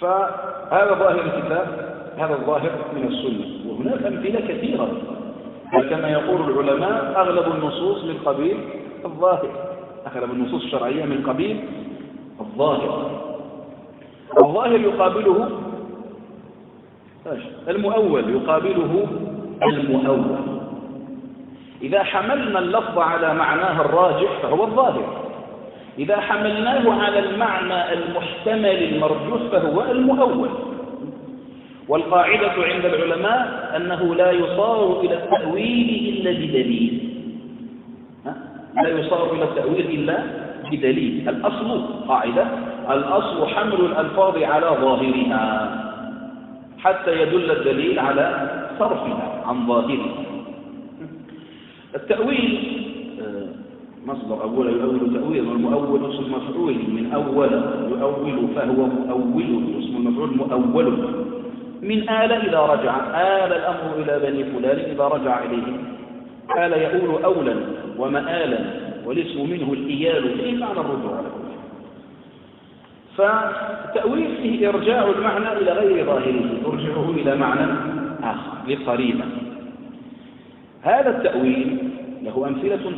فهذا ظاهر الكتاب، هذا الظاهر من السنة. وهناك أمثلة كثيرة، وكما يقول العلماء أغلب النصوص من قبيل الظاهر، أغلب النصوص الشرعية من قبيل الظاهر. الظاهر يقابله المؤول، يقابله المؤول. إذا حملنا اللفظ على معناه الراجح فهو الظاهر، إذا حملناه على المعنى المحتمل المرجوح فهو المؤول. والقاعدة عند العلماء أنه لا يصار إلى التأويل إلا بدليل، لا يصار إلى التأويل إلا بدليل. الأصل قاعدة، الأصل حمل الألفاظ على ظاهرها حتى يدل الدليل على صرفها عن ظاهرها. التأويل مصدر أول يؤول تأويل، والمؤول اسم مفعول من أول يؤول فهو مؤول، اسم المفعول مؤول. من آل إذا رجع، آل الأمر إلى بني فلان إذا رجع إليهم. آل يؤول أولا ومآلا، والاسم منه الإيال، فيه معنى الرجوع على كل. فالتأويل فيه إرجاع المعنى إلى غير ظاهره، يرجعه إلى معنى آخر لقرينة. هذا التأويل له أمثلة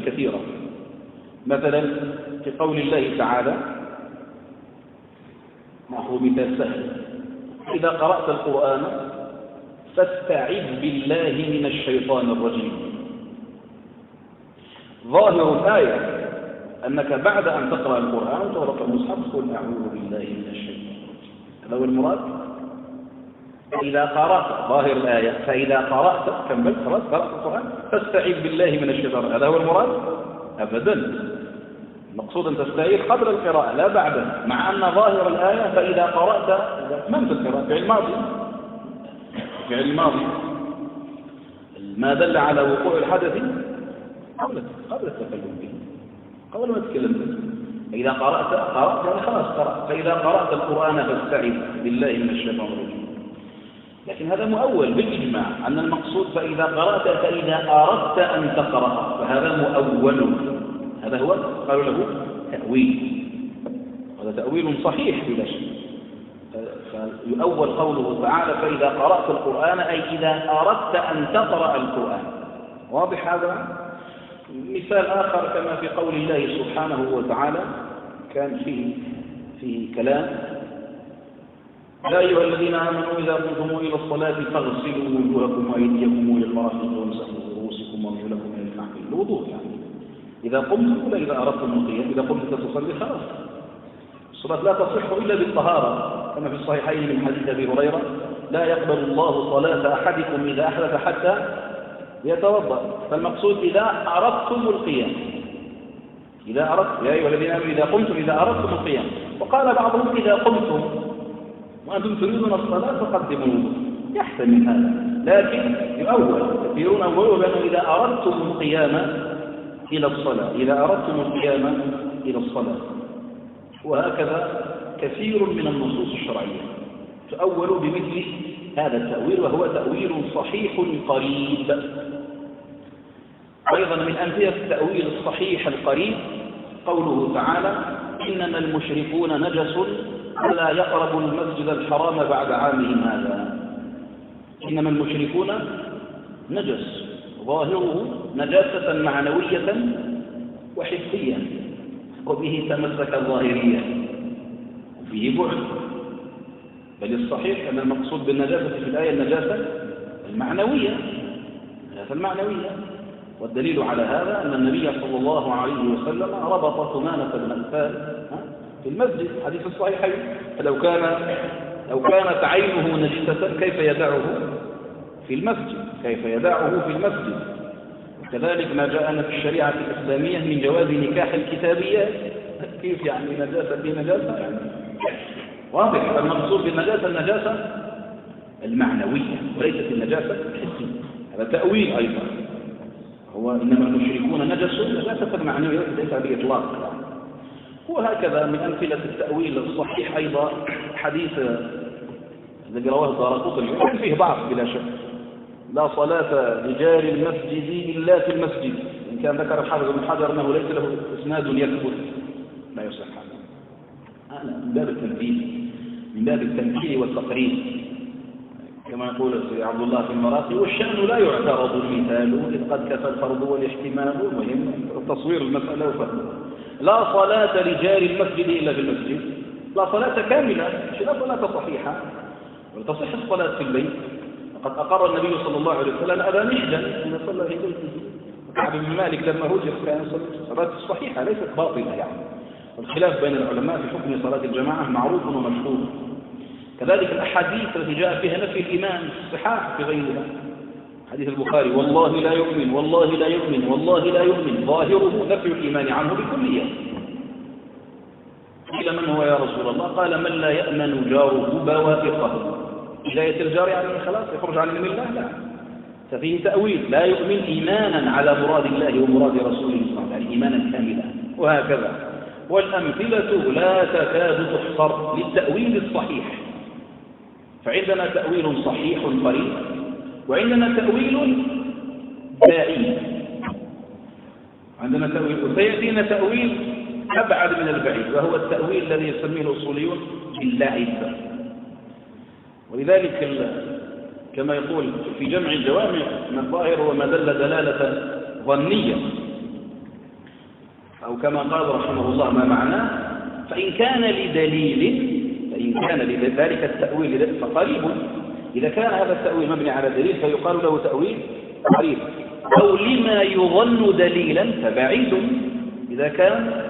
كثيرة، مثلا في قول الله تعالى، هو مثال سهل: إذا قرأت القرآن فاستعذ بالله من الشيطان الرجيم. ظاهر الآية أنك بعد أن تقرأ القرآن وتغلق المصحف تقول أعوذ بالله من الشيطان الرجيم. هذا هو المراد. إذا قرأت، ظاهر الآية، فإذا قرأت كملت خلاص قرأت القرآن فاستعذ بالله من الشيطان، هذا هو المراد؟ أبدا. المقصود أن تستعيذ قبل القراءة لا بعدها، مع أن ظاهر الآية فإذا قرأت، إذا أتممت القراءة، فعل الماضي ما دل على وقوع الحدث قبل التكلم به، قبل ما تتكلم به. إذا قرأت يعني خلاص قرأت. فإذا قرأت القرآن فاستعذ بالله من الشيطان الرجيم. لكن هذا مؤول بالإجماع أن المقصود فإذا قرأت فإذا أردت أن تقرأ، فهذا مؤول. هذا هو قالوا له تأويل، هذا تأويل صحيح بلا شك. فيؤول قوله تعالى فإذا قرأت القرآن أي إذا أردت أن تقرأ القرآن. واضح هذا؟ مثال آخر كما في قول الله سبحانه وتعالى، كان فيه كلام: يا أيها الذين آمنوا إذا قمتم إلى الصلاة فاغسلوا وجوهكم وأيديكم إلى المرافق وامسحوا برؤوسكم وارجلكم إلى الكعبين. الوضوء يعني إذا قمتم ولا إذا أردتم القيام. إذا قمت تصلي خلاص، الصلاة لا تصح إلا بالطهارة، كما في الصحيحين من حديث أبي هريرة: لا يقبل الله صلاة أحدكم إذا أحدث حتى يتوضأ. فالمقصود إذا أردتم القيام، إذا أردت، يا أيها الذين آمنوا إذا قمتم إذا أردتم القيام. وقال بعضهم إذا قمتم وأنتم تريدون الصلاة فقدموا الوضوء، يحتمل هذا، لكن يؤول كثيرون أولوا بأنه إذا أردتم القيام إلى الصلاة، إذا أردتم القيام إلى الصلاة. وهكذا كثير من النصوص الشرعية تؤول بمثل هذا التأويل، وهو تأويل صحيح قريب. أيضا من أمثلة التأويل الصحيح القريب قوله تعالى: إنما المشركون نجس فلا يقربوا المسجد الحرام بعد عامهم هذا. إنما المشركون نجس، ظاهره نجاسة معنوية وحسية، وبه تمسك الظاهرية وفيه بعد. بل الصحيح أن المقصود بالنجاسة في الآية النجاسة المعنوية، والدليل على هذا أن النبي صلى الله عليه وسلم ربط ثمانة الأنفال في المسجد، حديث الصحيحين: لو كانت عينه نجسة كيف يدعه في المسجد؟ وكذلك ما جاءنا في الشريعة الإسلامية من جواز نكاح الكتابيات، كيف يعني نجاسة في نجاسة؟ يعني واضح. المقصود بالنجاسة النجاسة المعنوية وليست النجاسة الحسية. هذا تأويل أيضا، هو إنما المشركون نجاسة معنوية ليس بإطلاق. وهكذا من أمثلة التأويل الصحيح أيضا حديث الذي رواه الدارقطني، وكان فيه ضعف بلا شك: لا صلاة لجار المسجد إلا في المسجد. إن كان ذكر الحافظ بن حجر أنه ليس له إسناد يثبت، لا يصح هذا. من باب التمثيل والتقريب، كما يقول عبد الله في المراقي: والشأن لا يعترض المثال إذ قد كفى الفرض والاحتمال. المهم تصوير المسألة وفهمها. لا صلاة لجار المسجد إلا في المسجد، لا صلاة كاملة، لا صلاة صحيحة، وتصح الصلاة في البيت. وقد أقر النبي صلى الله عليه وسلم أبا محجن أن صلى في بيته. كعب بن مالك لما هجر كان يصلي صلاة صحيحة ليست باطلة يعني. والخلاف بين العلماء في حكم صلاة الجماعة معروف ومشهور. كذلك الأحاديث التي جاء فيها نفي الإيمان في الصحاح في غيرها، حديث البخاري: والله لا يؤمن والله لا يؤمن والله لا يؤمن، ظاهره نفي الإيمان عنه بكلية. قيل: من هو يا رسول الله؟ قال: من لا يأمن جاره بوائقه. هداية الجار يعني خلاص يخرج عن علم الله؟ لا، ففيه تأويل: لا يؤمن إيمانا على مراد الله ومراد رسوله صلى الله عليه وسلم، يعني إيمانا كاملا. وهكذا والأمثلة لا تكاد تحصر للتأويل الصحيح. فعندنا تأويل صحيح قريب، وعندنا تأويل بعيد. عندنا تأويل، وسيأتينا تأويل أبعد من البعيد، وهو التأويل الذي يسميه الأصوليون باللعب. ولذلك كما يقول في جمع الجوامع من الظاهر وما دل دلالة ظنية، أو كما قال رحمه الله ما معناه، فإن كان لذلك التأويل فقريب. إذا كان هذا التأويل مبني على دليل فيقال له تأويل قريب، أو لما يظن دليلا فبعيد. إذا كان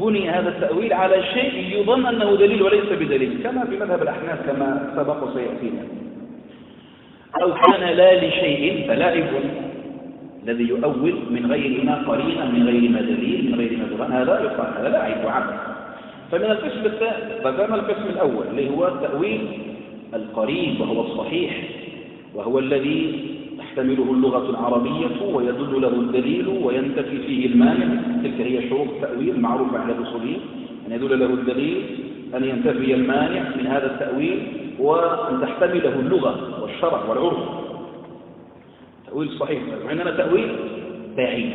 بني هذا التأويل على شيء يظن أنه دليل وليس بدليل، كما في مذهب الأحناف كما سبق وسيأتينا. أو كان لا لشيء فلاعب، الذي يؤول من غير ما قرينة، من غير ما دليل، من غير ما برهان، هذا يقال هذا لاعب وعبث. فمن القسم الثاني بدأنا القسم الأول اللي هو التأويل القريب، وهو الصحيح، وهو الذي تحتمله اللغة العربية ويدل له الدليل وينتفي فيه المانع. تلك هي شروط التأويل معروفة عند الأصوليين، أن يدل له الدليل، أن ينتفي المانع من هذا التأويل، وأن تحتمله اللغة والشرع والعرف. تأويل صحيح. وعندنا تأويل بعيد،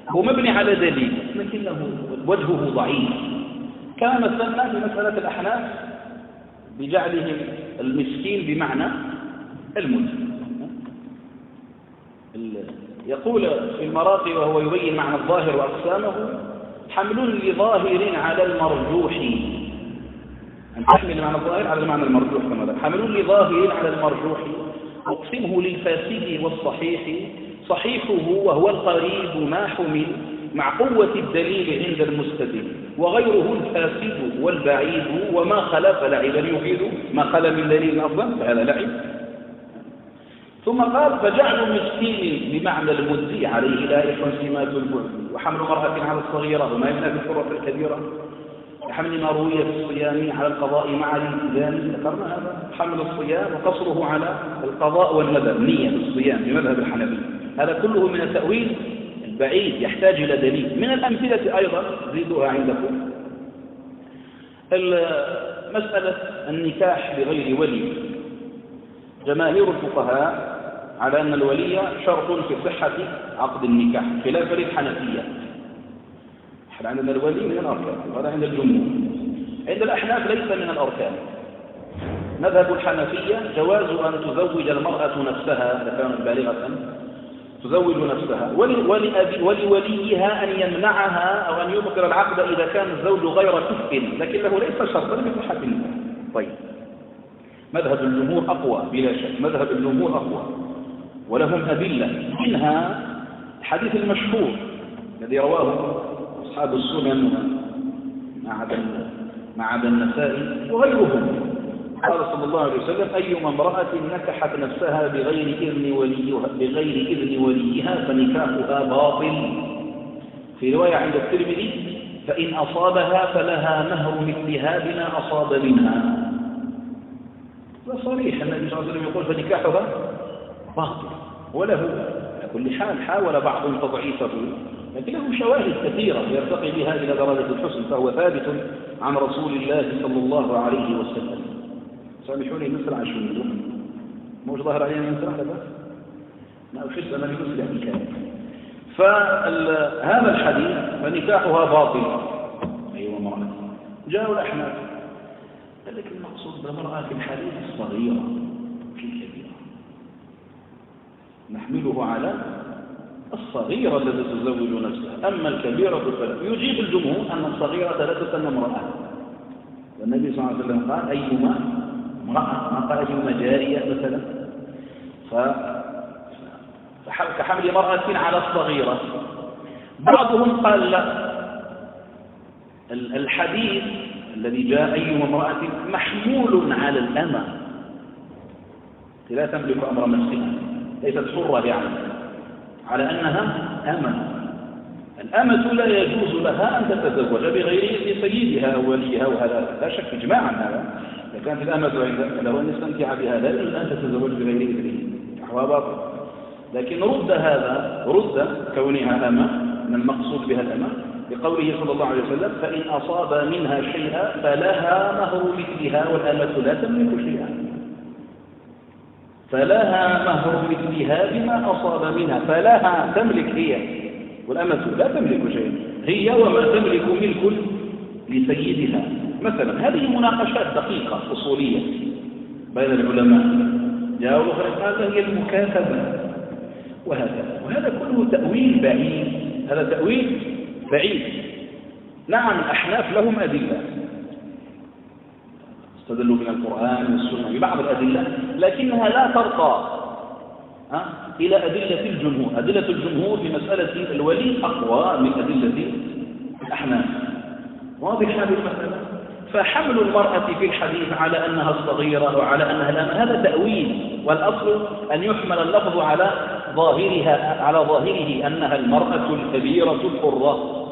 هو مبني على دليل لكنه وجهه ضعيف، كما مثلنا في مسألة الأحناف بجعلهم المسكين بمعنى المسلم. يقول في المراقي وهو يبين معنى الظاهر وأقسامه: حمل لظاهر على المرجوح. أن تحمل معنى الظاهر على المعنى المرجوح كما ذا. حمل لظاهر على المرجوح، أقسمه للفاسد والصحيح. صحيحه وهو القريب ما حمل مع قوة الدليل عند المستدل، وغيره الفاسد والبعيد وما خلا فلعبا يفيد. ما خلا من دليل أفضل فهذا لعب. ثم قال: فجعل المسكين بمعنى المدي عليه لائح سمات البعد، وحمل مرأة على الصغيرة وما يبنى في الحرة الكبيرة، وحمل ما روي في الصيام على القضاء مع الالتزام. ذكرنا هذا حمل الصيام وقصره على القضاء والندب، نية الصيام في مذهب الحنفي. هذا كله من التأويل البعيد يحتاج إلى دليل. من الأمثلة أيضا زيدوها عندكم مسألة النكاح بغير ولي. جماهير الفقهاء على أن الولي شرط في صحة عقد النكاح، خلافا للحنفية. احنا عندنا الولي من الأركان، وهذا عند الجمهور. عند الأحناف ليس من الأركان. مذهب الحنفية جواز أن تزوج المرأة نفسها إذا كانت بالغة، تزوج نفسها، ولوليها أن يمنعها أو أن يبطل العقد إذا كان الزوج غير كفء، لكنه ليس شرطا لصحة النكاح. طيب، مذهب الجمهور أقوى بلا شك، مذهب الجمهور أقوى، ولهم أدلة، منها الحديث المشهور الذي رواه أصحاب السنن ما عدا النسائي وغيرهم. قال صلى الله عليه وسلم: أيما امرأة نكحت نفسها بغير إذن وليها فنكاحها باطل. في رواية عند الترمذي: فإن أصابها فلها مهر مثلها بما أصاب منها. صريح النبي صلى الله عليه وسلم يقول فنكاحها باطل. وله على كل حال حاول بعضهم تضعيفه، لكن له شواهد كثيرة يرتقي بها إلى درجة الحسن، فهو ثابت عن رسول الله صلى الله عليه وسلم. سامحوني نسرع شوية، موش ظاهر علينا نسرع لبس لا أشد أنا بمثل الحكاية. فهذا الحديث فنكاحها باطل أيوة امرأة. جاءوا الأحناف لكن المقصود بالمرأة في الحديث الصغيرة في الكبيرة، نحمله على الصغيرة التي تزوج نفسها، أما الكبيرة فلا. يجيب الجمهور أن الصغيرة لا تسمى امرأة، والنبي صلى الله عليه وسلم قال: أيما امرأة، ما قال أيما جارية مثلا. كحمل مرأة على الصغيرة. بعضهم قال لا، الحديث الذي جاء أيما امرأة محمول على الأمة، لا تملك أمر نفسها، ليست حرة يعني، على أنها أمة. الأمة لا يجوز لها أن تتزوج بغير إذن سيدها ووليها، وهذا لا شك إجماعا. هذا إذا كانت الأمة عندها له أن يستمتع بها، لا يجوز أن تتزوج بغير إذنه، نحو باطل. لكن رد هذا، رد كونها أمة، من المقصود بها الأمة، بقوله صلى الله عليه وسلم فإن أصاب منها شيئا فلها مهر مثلها والأمة لا تملك شيئا. فلها مهر مثلها بما أصاب منها، فلها تملك هي، والأمة لا تملك شيئا، هي وما تملك ملك لسيدها. مثلا هذه مناقشات دقيقة أصولية بين العلماء، جاءوا قال هي المكاتبة وهكذا، وهذا كله تأويل بعيد، هذا تأويل بعيد. نعم الأحناف لهم أدلة استدلوا من القرآن والسنة ببعض الأدلة، لكنها لا ترقى إلى أدلة الجمهور. أدلة الجمهور في مسألة الولي أقوى من أدلة الأحناف. واضح هذه المسألة؟ فحمل المرأة في الحديث على أنها الصغيرة وعلى أنها الآن هذا تأويل، والأصل أن يحمل اللفظ على ظاهرها، على ظاهره أنها المرأة الكبيرة الحرة،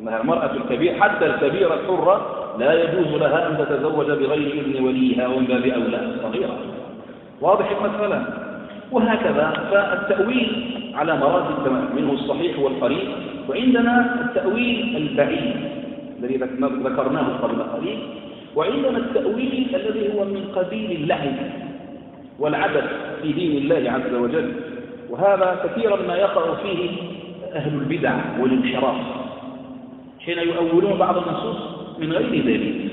أنها المرأة الكبيرة، حتى الكبيرة الحرة لا يجوز لها أن تتزوج بغير إذن وليها ومن باب أولى صغيرة. واضح المسألة؟ وهكذا فالتأويل على مراتب منه الصحيح والقريب، وعندنا التأويل البعيد الذي ذكرناه قبل قليل، وعندنا التأويل الذي هو من قبيل اللعب والعبث في دين الله عز وجل، وهذا كثيرا ما يقع فيه أهل البدع والانحراف حين يؤولون بعض النصوص من غير دليل،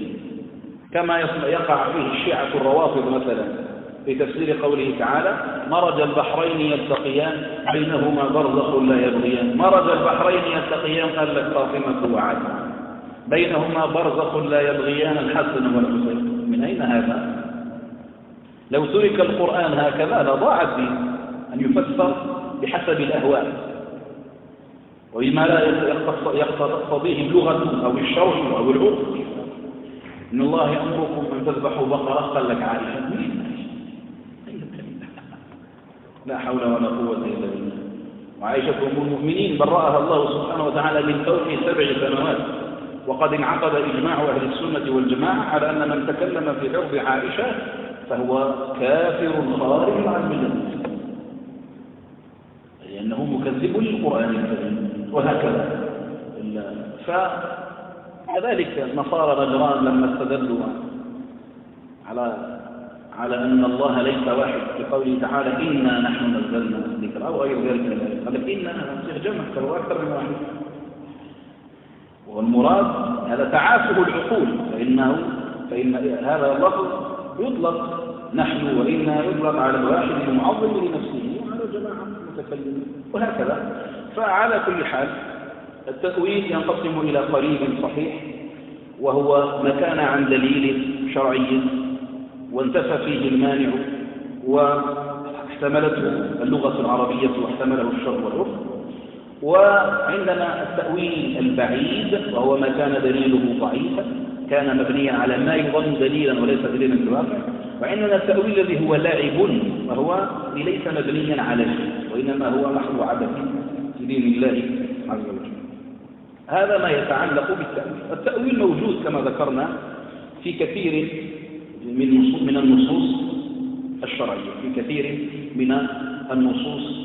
كما يقع فيه الشيعة الروافض مثلا في تفسير قوله تعالى مرج البحرين يلتقيان بينهما برزخ لا يبغيان. مرج البحرين يلتقيان قال لك فاطمة وعلي، بينهما برزخ لا يبغيان الحسن والحسين. من أين هذا؟ لو ترك القرآن هكذا لضاع الدين، أن يفسر بحسب الأهواء وبما لا يقتضيه اللغة أو الشرع أو العرف. إن الله يأمركم أن تذبحوا بقرة قال لك عائشة، لا حول ولا قوة إلا بالله. وعائشة أم المؤمنين برأها الله سبحانه وتعالى من فوق 7 سنوات، وقد انعقد إجماع أهل السنة والجماعة على أن من تكلم في عرض عائشة فهو كافر خارج عن الملة، لأنه مكذب للقرآن الكريم. وهكذا فكذلك نصارى نجران لما استدلوا على أن الله ليس واحد في قوله تعالى إنا نحن نزلنا الذكر أو غير ذلك، قال لك إنا نصير جمع فهو أكثر من واحد، والمراد هذا تعافه العقول، فإن هذا اللفظ يطلق نحن وإنا يطلق على الواحد المعظم لنفسه وعلى جماعة متكلمين وهكذا. فعلى كل حال التأويل ينقسم إلى قريب صحيح، وهو ما كان عن دليل شرعي وانتفى فيه المانع واحتملته اللغة العربية واحتمله الشرع والعرف. وعندنا التأويل البعيد وهو ما كان دليله ضعيفا، كان مبنيا على ما يظن دليلا وليس دليلا في الواقع. وعندنا التأويل الذي هو لاعب وهو ليس مبنيا على شيء وإنما هو محو عبث في دين الله عز وجل. هذا ما يتعلق بالتأويل. التأويل موجود كما ذكرنا في كثير من النصوص الشرعية، في كثير من النصوص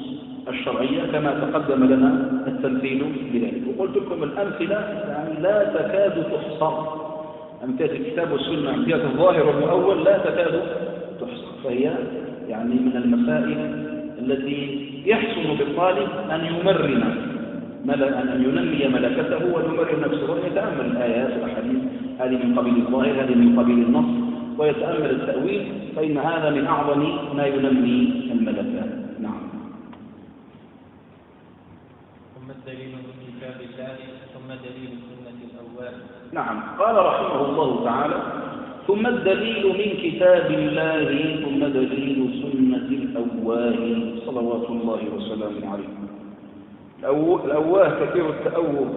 الشرعية كما تقدم لنا التمثيل بذلك. وقلت لكم الأمثلة يعني لا تكاد تحصر، أمثلة الكتاب والسنة، أمثلة الظاهر والمؤول لا تكاد تحصر، فهي يعني من المسائل التي يحسن بالطالب أن يمرن أن ينمي ملكته ويمرن نفسه ويتأمل الآيات والحديث، هذه من قبيل الظاهر هذه من قبيل النص، ويتأمل التأويل، فإن هذا من أعظم ما ينمي الملكة. نعم. ثم الدليل من كتاب الله ثم دليل سنة الأول. نعم. قال رحمه الله تعالى ثم الدليل من كتاب الله ثم دليل سنة الأواه صلوات الله وسلامه عليه. الأواه كثير التأوه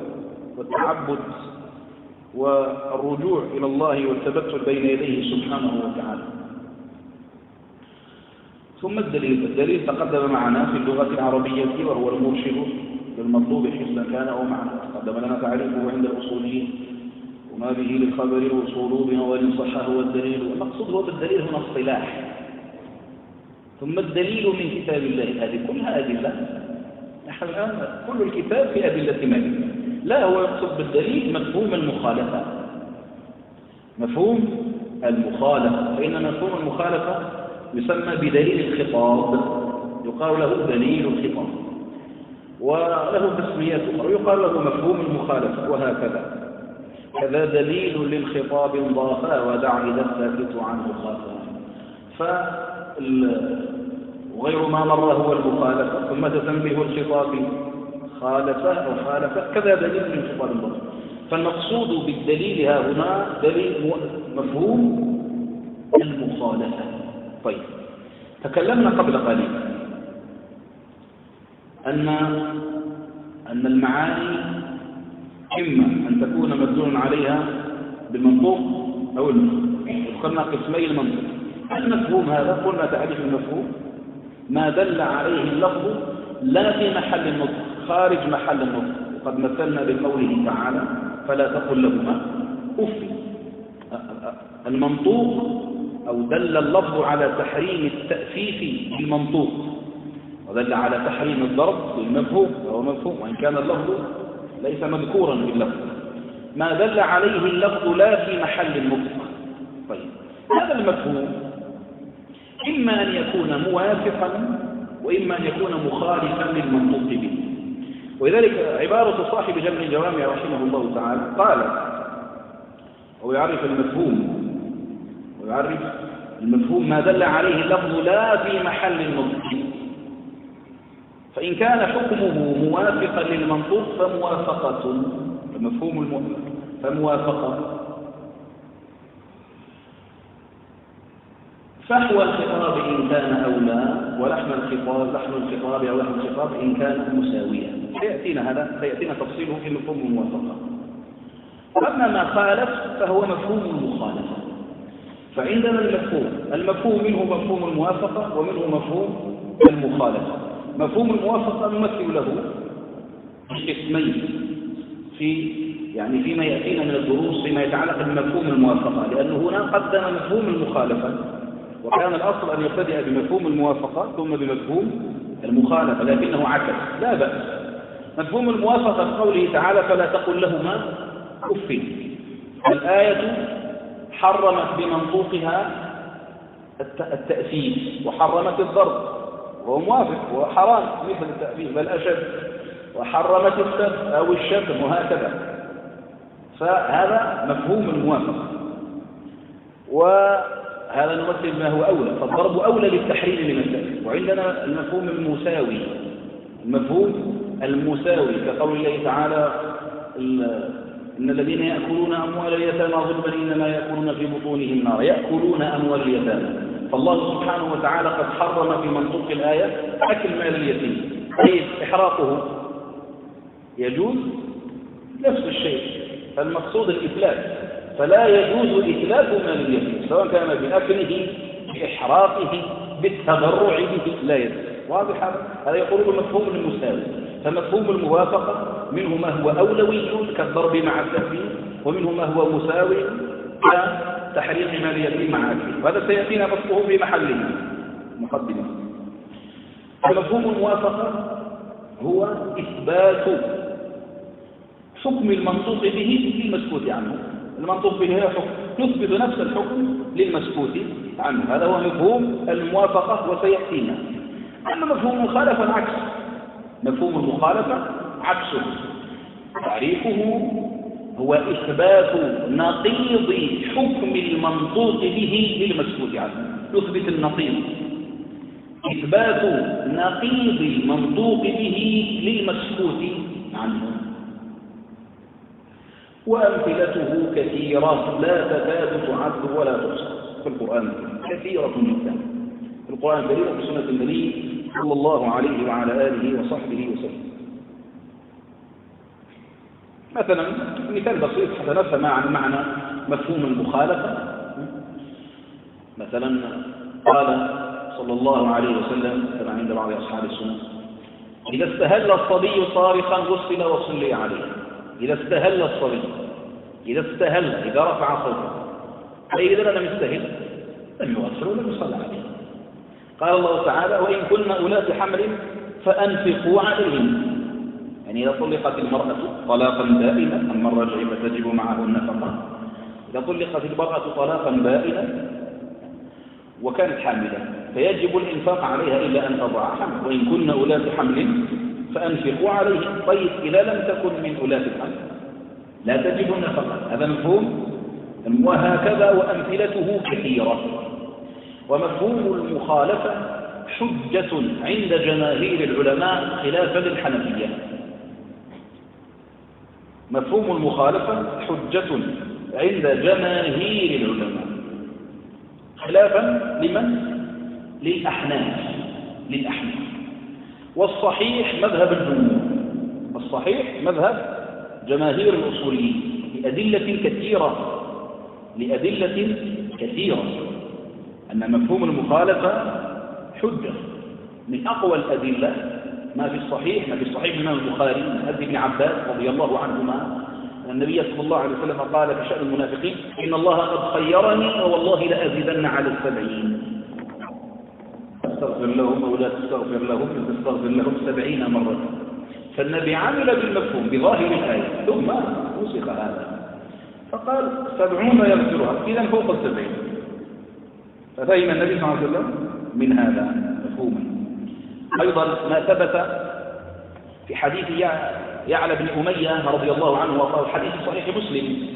والتعبد والرجوع إلى الله والتبتل بين يديه سبحانه وتعالى. ثم الدليل تقدم معنا في اللغة العربية وهو المرشد للمطلوب حسنا كان أو معنى، تقدم لنا تعريفه عند الأصوليين وما به للخبر الوصول بما وإن صح هو الدليل، والمقصود هو بالدليل هنا اصطلاح. ثم الدليل من كتاب الله، هذه كلها أدلة. نحن الآن كل الكتاب في أدلة مالك، لا، هو يقصد بالدليل مفهوم المخالفة. مفهوم المخالفة، فإن مفهوم المخالفة يسمى بدليل الخطاب، يقال له دليل الخطاب، وله تسميات أخرى يقال له مفهوم المخالفة، وهكذا. كذا دليل للخطاب ضافا ودع إذا الساكت عنه خافا. وغير ما مر هو المخالفة، ثم تنبه الخطاب خالفة أو خالفة، كذا دليل للخطاب ضافا. فالمقصود بالدليل ها هنا دليل مفهوم المخالفة. طيب، تكلمنا قبل قليل أن المعاني إما أن تكون مدلول عليها بالمنطوق أو المفهوم. ذكرنا قسمي المنطوق. المفهوم هذا قلنا تعريف المفهوم ما دل عليه اللفظ لا في محل النطق، خارج محل النطق. وقد مثلنا بقوله تعالى فلا تقل لهما أف. المنطوق أو دل اللفظ على تحريم التأفيف بالمنطوق، ودل على تحريم الضرب بالمفهوم، وهو مفهوم وإن كان اللفظ ليس مذكورا باللفظ. ما دل عليه اللفظ لا في محل النطق. طيب، هذا المفهوم إما أن يكون موافقا وإما أن يكون مخالفا للمنطوق به. ولذلك عبارة صاحب جمع الجوامع رحمه الله تعالى قال ويعرف المفهوم ما دل عليه اللفظ لا في محل النطق، فإن كان حكمه موافقا للمنطوق فموافقة، فموافقة. فحوى الخطاب إن كان أولى، ولحن الخطاب أو لحن الخطاب إن كان مساويا. سيأتينا تفصيله في مفهوم الموافقة. أما ما خالف فهو مفهوم المخالفة. فعندنا المفهوم منه مفهوم الموافقة ومنه مفهوم المخالفة. مفهوم الموافقة نمثل له قسمين فيما يأتينا من الدروس فيما يتعلق بمفهوم الموافقة، لأنه هنا قدم مفهوم المخالفة، وكان الأصل أن يبتدئ بمفهوم الموافقة ثم بمفهوم المخالفة، لكنه عكس. لا بأس. مفهوم الموافقة قوله تعالى فلا تقل لهما أف. الآية حرمت بمنطوقها التأثير وحرمت الضرب، وهو موافق وحرام مثل التأثير بل أشد، وحرمت السب أو الشتم وهكذا. فهذا مفهوم الموافقة، وهذا نمثل ما هو أولى، فالضرب أولى للتحريم لمثله. وعندنا المفهوم المساوي كقول الله تعالى إن الذين يأكلون أموال اليتامى ظلما إنما يأكلون في بطونهم نارا، يأكلون أموال اليتامى. فالله سبحانه وتعالى قد حرم في منطوق الآية أكل مال اليتيم. طيب، إحراقه يجوز نفس الشيء، فالمقصود الإتلاف، فلا يجوز إتلاف مال اليتيم سواء كان بأكله بإحراقه بالتبرع به، لا يجوز. واضح هذا يقول المفهوم المساوي. فمفهوم الموافقة منه ما هو أولوي كالضرب مع التأثير، ومنه ما هو مساوي كتحريق مال اليتيم مع أكله، وهذا سيأتينا بسطه في محله مقدمة. فمفهوم الموافقة هو إثبات حكم المنطوق به للمسكوت عنه. المنطوق به هو حكم، نثبت نفس الحكم للمسكوت عنه. هذا هو مفهوم الموافقة وسيأتينا. أما مفهوم المخالفة العكس. مفهوم المخالفة عكسه. تعريفه هو إثبات نقيض حكم المنطوق به للمسكوت عنه. نثبت النقيض، إثبات نقيض المنطوق به للمسكوت عنه. وأمثلته كثيرة لا تكاد تعد ولا تحصى في القرآن، كثيرة جدا في القرآن الكريم وفي سنة النبي صلى الله عليه وعلى آله وصحبه وسلم. مثلا مثال بسيط حتى نفهم معنى مفهوم المخالفة. مثلا قال صلى الله عليه وسلم كما عند بعض أصحاب السنة: إذا استهل الصبي صارخا غسل وصلي عليه. إذا استهل الصبي، إذا رفع صوته، أي إذا لم يستهل لم يغسل ولم يصلى عليه. قال الله تعالى: وإن كن أولات حمل فأنفقوا عليهم. يعني إذا طلقت المرأة طلاقا دائما، أما الرجعي فتجب معه النفقة. إذا طلقت المرأة طلاقا بائنا وكانت حاملا فيجب الإنفاق عليها إلا أن تضع حمل، وإن كن أولاد حمل فأنفقوا عليهم. طيب إذا لم تكن من أولاد الحمل لا تجب النفقة، هذا مفهوم. وهكذا وأمثلته كثيرة. ومفهوم المخالفة حجة عند جماهير العلماء خلافا للحنفية. مفهوم المخالفة حجة عند جماهير العلماء خلافا لمن؟ للأحناف. والصحيح مذهب الجمهور، الصحيح مذهب جماهير الأصوليين لأدلة كثيرة أن مفهوم المخالفة حجة. من أقوى الأدلة ما في الصحيح من البخاري من حديث ابن عباس رضي الله عنهما أن النبي صلى الله عليه وسلم قال في شأن المنافقين: إن الله قد خيرني ووالله لأزيدن على 70. استغفر لهم أو لا تستغفر لهم، تستغفر لهم 70 مرة. فالنبي عمل بالمفهوم بظاهر الآية ثم وسخ هذا فقال 70 يغفرها، إذا فوق 70. ففهم النبي صلى الله عليه وسلم من هذا مفهوما. أيضا ما ثبت في حديث يعلى بن أمية رضي الله عنه وقال حديث صحيح مسلم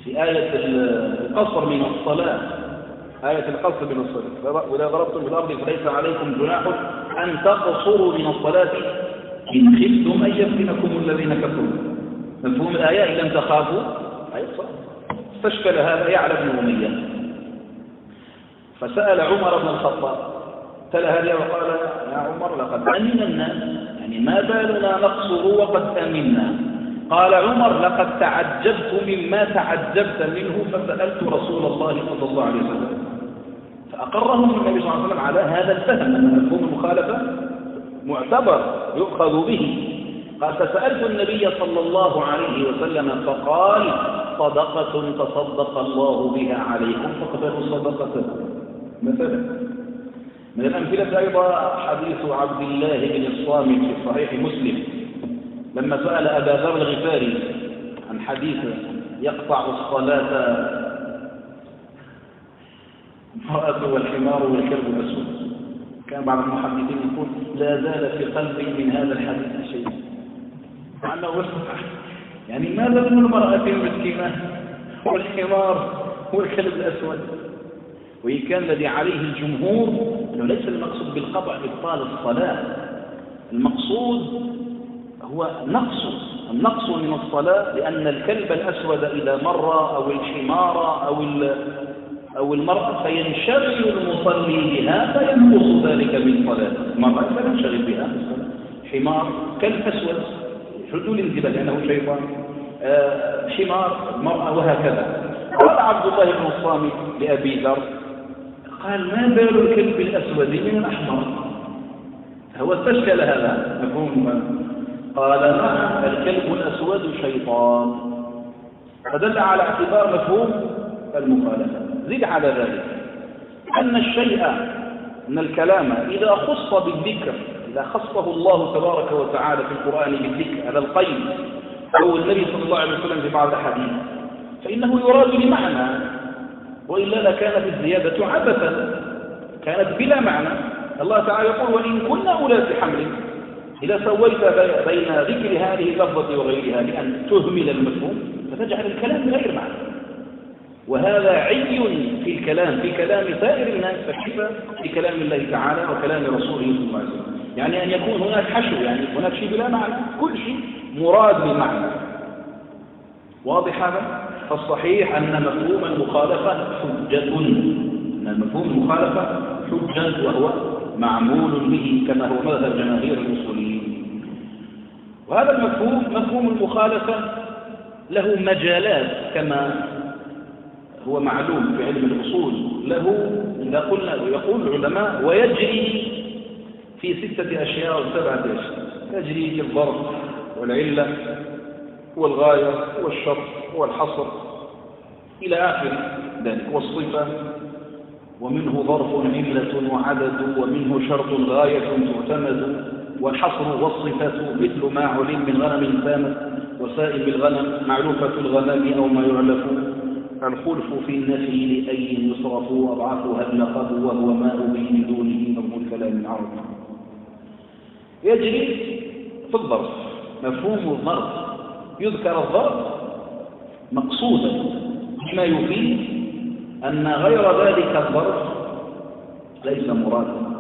في آية القصر من الصلاة، وإذا ضربتم في الأرض فليس عليكم جناح أن تقصروا من الصلاة إن خفتم أن يفتنكم الذين كفروا. مفهوم الآية إن لم تخافوا أي الصلاة. استشكل هذا يعلى بن أمية فسأل عمر بن الخطاب، تلا هذه وقال: يا عمر لقد أمن الناس، يعني ما بالنا نقصر وقد أمنا؟ قال عمر: لقد تعجبت مما تعجبت منه فسألت رسول الله صلى الله عليه وسلم، فأقرهم النبي صلى الله عليه وسلم على هذا الفهم أن مفهوم المخالفة معتبر يؤخذ به. قال: فسألت النبي صلى الله عليه وسلم فقال: صدقة تصدق الله بها عليكم فاقبلوا صدقته. مثلا من الأمثلة أيضا حديث عبد الله بن الصامت في صحيح مسلم لما سأل أبا ذر الغفاري عن حديث يقطع الصلاة المرأة والحمار والكلب الأسود. كان بعض المحدثين يقول: لا زال في قلبي من هذا الحديث شيء، مع أنه يعني ماذا من المرأة المسكينة والحمار والكلب الأسود؟ وإن كان الذي عليه الجمهور أنه ليس المقصود بالقطع إبطال الصلاة، المقصود هو النقص من الصلاة، لأن الكلب الأسود إذا مر أو الحمار أو المرأة فينشغل المصلي بها فينقص ذلك من صلاته. المرأة فينشغل بها، حمار كلب أسود حدود الانتباه لأنه شيطان، حمار مرأة وهكذا. قال عبد الله بن الصامت لأبي ذر قال: ما بال الكلب الأسود من الأحمر؟ هو استشكل هذا مفهوم. قال: نعم، الكلب الأسود شيطان. فدل على اعتبار مفهوم المخالفة. زد على ذلك أن الكلام إذا خص بالذكر، إذا خصه الله تبارك وتعالى في القرآن بالذكر على القيد أو النبي صلى الله عليه وسلم في بعض الحديث فإنه يراد لمعنى، وإلا لكانت الزيادة عبثا، كانت بلا معنى. الله تعالى يقول: وإن كنا أولاد حمل. إذا سويت بين ذكر هذه اللفظة وغيرها لأن تهمل المفهوم فتجعل الكلام غير معنى، وهذا عي في الكلام، في كلام سائر الناس، فكيف في كلام الله تعالى وكلام رسوله صلى الله عليه وسلم؟ يعني أن يكون هناك حشو، يعني هناك شيء بلا معنى، كل شيء مراد بمعنى. واضح هذا؟ فالصحيح أن مفهوم المخالفة حجة، وهو معمول به كما هو مذهب جماهير المصولين. وهذا المفهوم، مفهوم المخالفة، له مجالات كما هو معلوم في علم الأصول. له إذا قلنا يقول العلماء ويجري في 6 أشياء أو 7 أشياء. يجري في الظرف والعلة والغاية والشرط والحصر إلى آخر ذلك، والصفة، ومنه ظرف علة وعدد، ومنه شرط غاية تعتمد، والحصر والصفات مثل ما علم من غنم سامت وسائم الغنم معلوفة الغنم أو ما يعلف الخلف في النفي لأي يصرف أضعافها اللقب وهو ما أبين دونه نظم الكلام العربي. يجري في الظرف مفهوم الظرف، يذكر الظرف مقصودا بما يفيد أن غير ذلك الظرف ليس مرادا.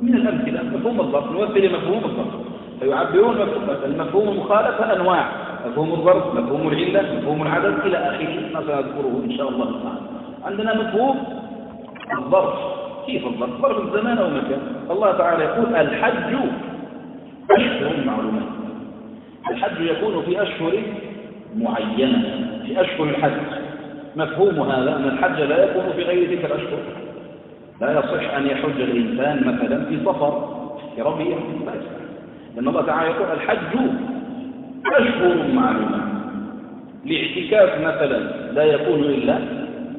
من الأمثلة مفهوم الظرف، نمثل مفهوم الظرف فيعبرون المفهوم المخالفة أنواع: مفهوم الظرف، مفهوم العلة، مفهوم العدد إلى آخره ما سنذكره إن شاء الله تعالى. عندنا مفهوم الظرف. كيف الظرف؟ ظرف الزمان أو مكان. الله تعالى يقول الحج أشهر معلومات. الحج يكون في أشهر معينة، في أشهر الحج. مفهوم هذا أن الحج لا يكون في غير تلك الأشهر. لا يصح أن يحج الإنسان مثلا في صفر، في ربيع، لا يصح، لأن الله تعالى يقول الحج أشهر معلومات. الاعتكاف مثلا لا يكون إلا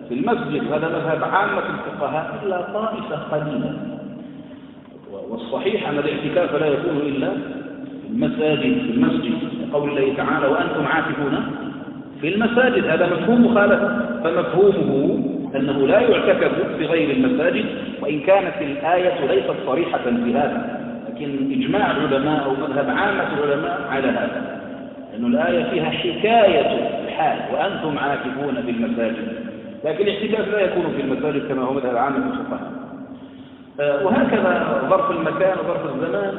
في المسجد، هذا مذهب عامة الفقهاء إلا طائفة قليلة، والصحيح أن الاعتكاف لا يكون إلا في المساجد، في المسجد، قول الله تعالى وأنتم عاكفون في المساجد. هذا مفهوم مخالفة، فمفهومه أنه لا يعتكف في غير المساجد، وإن كانت الآية ليست صريحة في هذا، لكن إجماع العلماء أو مذهب عامة العلماء على هذا، لأن الآية فيها حكاية الحال وأنتم عاكفون في المساجد، لكن الاعتكاف لا يكون في المساجد كما هو مذهب عامة الفقهاء. وهكذا ظرف المكان وظرف الزمان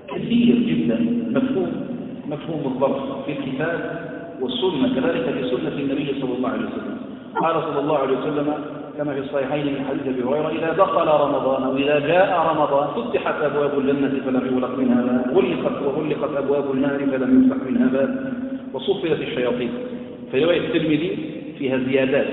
كثير جدا. مفهوم الظرف في الكتاب والسنة، كذلك في سنة النبي صلى الله عليه وسلم. قال صلى الله عليه وسلم كما في الصحيحين من حديث أبي هريرة: إذا دخل رمضان أو إذا جاء رمضان فتحت أبواب الجنة فلم يغلق منها باب، وغلقت أبواب النار فلم يفتح منها باب، وصفدت الشياطين. في رواية الترمذي فيها زيادات: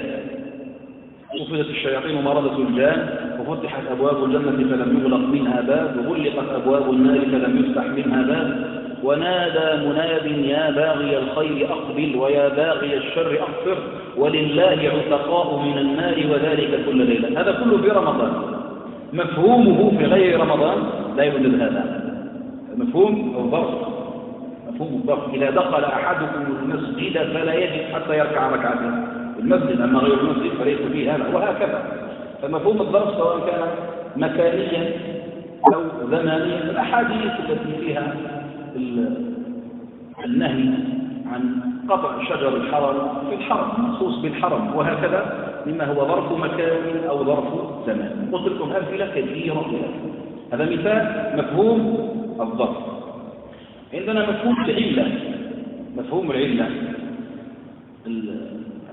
صفدت الشياطين ومرضت الجان، وفتحت أبواب الجنة فلم يغلق منها باب، وغلقت أبواب النار فلم يفتح منها باب، ونادى مناد يا باغي الخير أقبل ويا باغي الشر أغفر، ولله عتقاء من النار وذلك كل ليلة. هذا كله في رمضان. مفهومه في غير رمضان لا يوجد هذا. مفهوم الظرف إذا دخل أحدكم المسجد فلا يجب حتى يركع ركعتين المسجد، أما غير المسجد فليس فيه هذا، وهكذا. فمفهوم الظرف سواء كان مكانيا أو زمانيا. الأحاديث التي فيها النهي عن قطع شجر الحرم في الحرم مخصوص بالحرم، وهكذا مما هو ظرف مكان أو ظرف زمان. قلت لكم أمثلة كثيرة. هذا مثال مفهوم الظرف. عندنا مفهوم العلة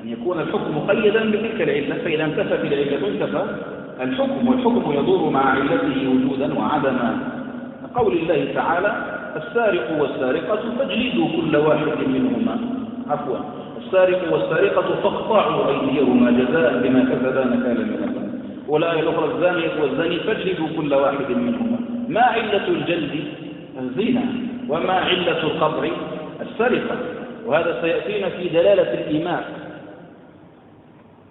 أن يكون الحكم مقيدا بتلك العلة، فإذا انتفت العلة انتفى الحكم، والحكم يدور مع علته وجودا وعدما. قول الله تعالى: السارق والسارقة فاجلدوا كل واحد منهما السارق والسارقة فاقطعوا أيديهما جزاء بما كسبا نكالا من الله، والآية الأخرى: الزانية والزاني فاجلدوا كل واحد منهما. ما علة الجلد؟ الزنا. وما علة القطع؟ السرقة. وهذا سيأتينا في دلالة الإيماء.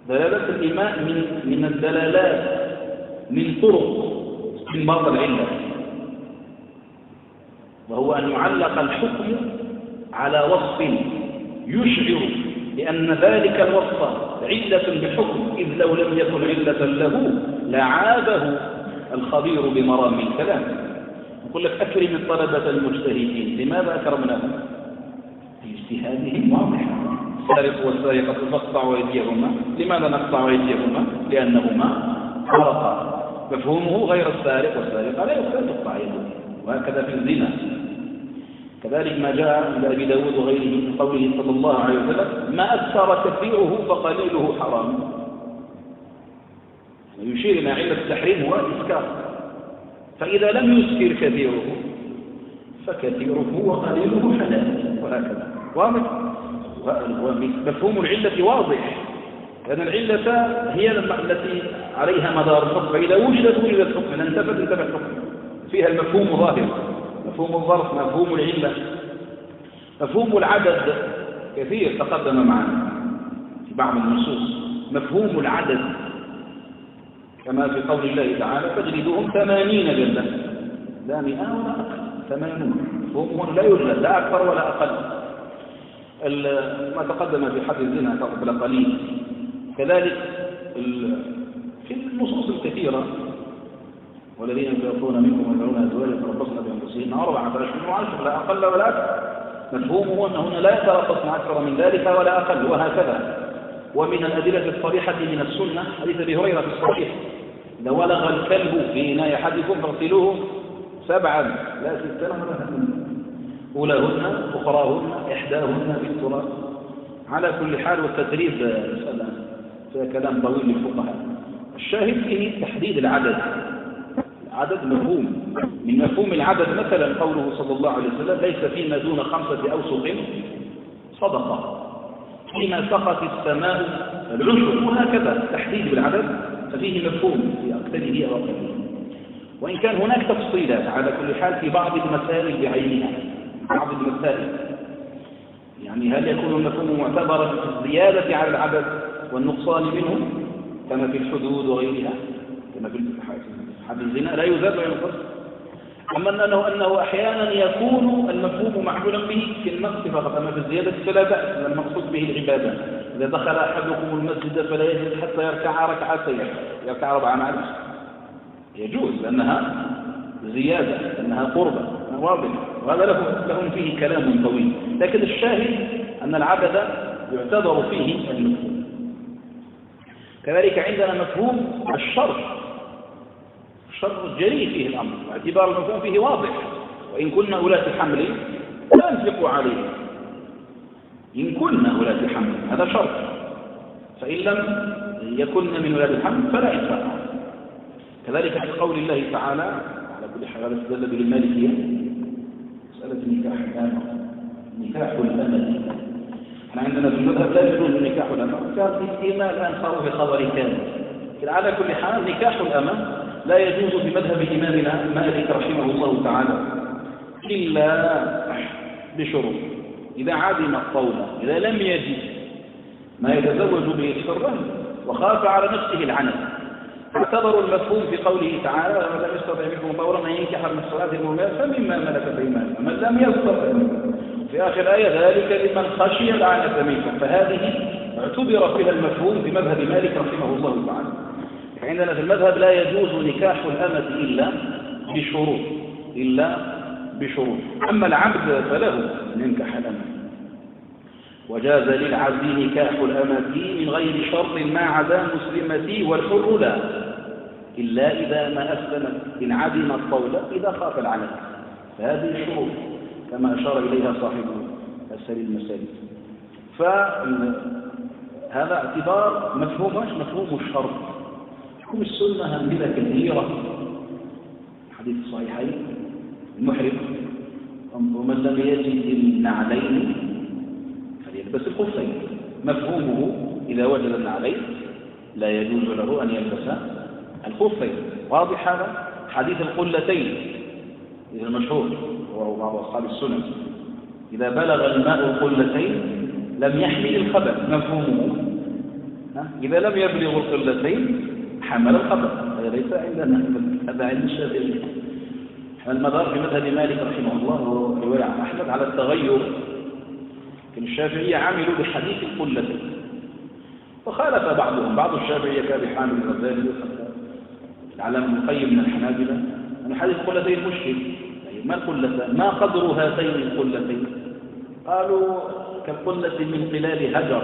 دلالة الإيماء من الدلالات، من طرق استنباط العلة، وهو أن يعلق الحكم على وصف يشعر بأن ذلك الوصف علة بالحكم، إذ لو لم يكن علة له لعابه الخبير بمرام الكلام. يقول لك: أكرم الطلبة المجتهدين. لماذا أكرمناهم؟ اجتهادهم واضح. السارق والسارقة فاقطعوا أيديهما. لماذا نقطع أيديهما؟ لأنهما سرقا. مفهومه غير السارق والسارقة لا تقطع يدهم. وهكذا في الزنا. كذلك ما جاء عند أبي داود وغيره من قوله صلى الله عليه وسلم: ما أكثر كثيره فقليله حرام. يشير إلى علة التحريم هو الإسكار، فإذا لم يسكر كثيره فكثيره وقليله حلال، وهكذا. واضح؟ مفهوم العلة واضح، لأن العلة هي التي عليها مدار الحكم، فإذا وجدت الحكم، إذا انتفت الحكم. فيها المفهوم ظاهر، مفهوم الظرف، مفهوم العلة. مفهوم العدد كثير تقدم معنا في بعض النصوص. مفهوم العدد كما في قول الله تعالى: فاجلدوهم 80 جلدة، لا 100 ولا أكثر، 80 مفهوم لا يوجد لا أكثر ولا أقل. ما تقدم في حد الزنا قبل قليل كذلك في النصوص الكثيرة والذين يتوفون منكم ويذرون أزواجا يتربصن بأنفسهن 4 أشهر وعشر لا أقل ولا أكثر. مفهومه أنهن لا يتربصن أكثر من ذلك ولا أقل وهكذا. ومن الأدلة الصريحة من السنة حديث أبي هريرة في الصحيح إذا ولغ الكلب في إناء أحدكم فاغسلوه 7 لا 6 ولا 8 أولاهن أخراهن إحداهن بالتراب. على كل حال والتدريب فيها كلام طويل للفقهاء. الشاهد فيه تحديد العدد مفهوم من مفهوم العدد مثلا قوله صلى الله عليه وسلم ليس فيما دون 5 أوسق صدقة فيما سقط السماء العشر وهكذا تحديد بالعدد ففيه مفهوم في أكثره أو أقله. وإن كان هناك تفصيلات على كل حال في بعض المسائل بعينها بعض المسائل يعني هل يكون المفهوم معتبرا في الزيادة على العدد والنقصان منه كما في الحدود وغيرها كما في حد الزنا لا يزاد وينقص. أما أنه أحيانا يكون المفهوم معمولا به في النقص فقط أما في الزيادة فلا بأس المقصود به العبادة. إذا دخل أحدكم المسجد فلا يجلس حتى يركع ركعتين يركع 4 معلش يجوز لأنها زيادة لأنها قربة واضح وهذا لهم فيه كلام طويل. لكن الشاهد أن العدد يعتبر فيه المفهوم. كذلك عندنا مفهوم الشرط جري فيه الأمر واعتبار المفهوم فيه واضح. وإن كنا أولاة حمل لا ينفقوا عليه إن كنا أولاة حمل هذا شرط فإن لم يكن من أولاة الحمل فلا إنفاق. كذلك في قول الله تعالى على كل حال استدل به المالكية مسألة نكاح الأمة. احنا عندنا في المذهب لا يجوز نكاح الأمة كان الاستئماء الآن صاروا في خبر كامل. على كل حال نكاح الأمة لا يجوز في مذهب إمامنا مالك رحمه الله تعالى إلا بشروط. إذا عدم الطول إذا لم يجد ما يتزوج به سرا وخاف على نفسه العنت اعتبروا المفهوم في قوله تعالى ومن لم يستطع منكم طولا أن ينكح المحصنات المؤمنات فمما ملكت أيمانكم ومن لم يستطع في آخر آية ذلك لمن خشي العنت منكم. فهذه اعتبر فيها المفهوم في مذهب مالك رحمه الله تعالى. عندنا في المذهب لا يجوز نكاح الأمة إلا بشروط. أما العبد فله أن ينكح الأمة وجاز للعبد نكاح الأمة من غير شرط ما عدا مسلمتي والحر لا إلا إذا ما أسلمت إن عدم الطول إذا خاف العنت. فهذه شروط كما أشار إليها صاحب السليل المسالي. فهذا اعتبار مفهوم الشرط. حكم السنة أمثلة كثيرة حديث الصحيحين المحرم ومن لم يجد النعلين فليلبس الخفين. مفهومه إذا وجد النعلين لا يجوز له أن يلبس الخفين. واضح هذا؟ حديث القلتين إذا المشهور وهو بعض أصحاب السنن إذا بلغ الماء القلتين لم يحمل الخبث. مفهومه إذا لم يبلغ القلتين حمل الخبث. هذا ليس عندنا هذا عند الشافعي. المدار في مذهب مالك رحمه الله ورواية عن أحمد على التغير. لكن الشافعية عملوا بحديث القلتين وخالف بعض الشافعية كابي حامد الغزالي العلامة ابن القيم من الحنابلة أن حديث القلتين مشكل. ما القلتان؟ ما قدر هاتين القلتين؟ قالوا كالقلة من قلال هجر.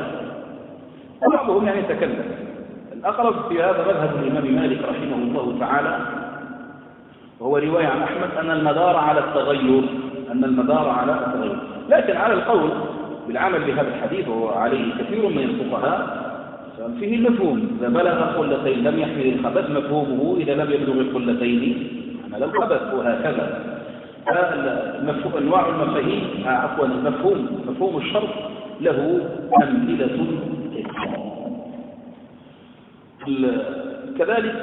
وبعضهم يعني تكلم. الأقرب في هذا مذهب الإمام مالك رحمه الله تعالى وهو رواية عن أحمد أن المدار على التغير لكن على القول بالعمل بهذا الحديث وهو عليه كثير من الفقهاء فيه المفهوم إذا بلغ قلتين لم يحمل الخبث. مفهومه إذا لم يبلغ القلتين حمل الخبث وهكذا. أنواع المفاهيم مفهوم الشرط له أمثلة كثيرة. كذلك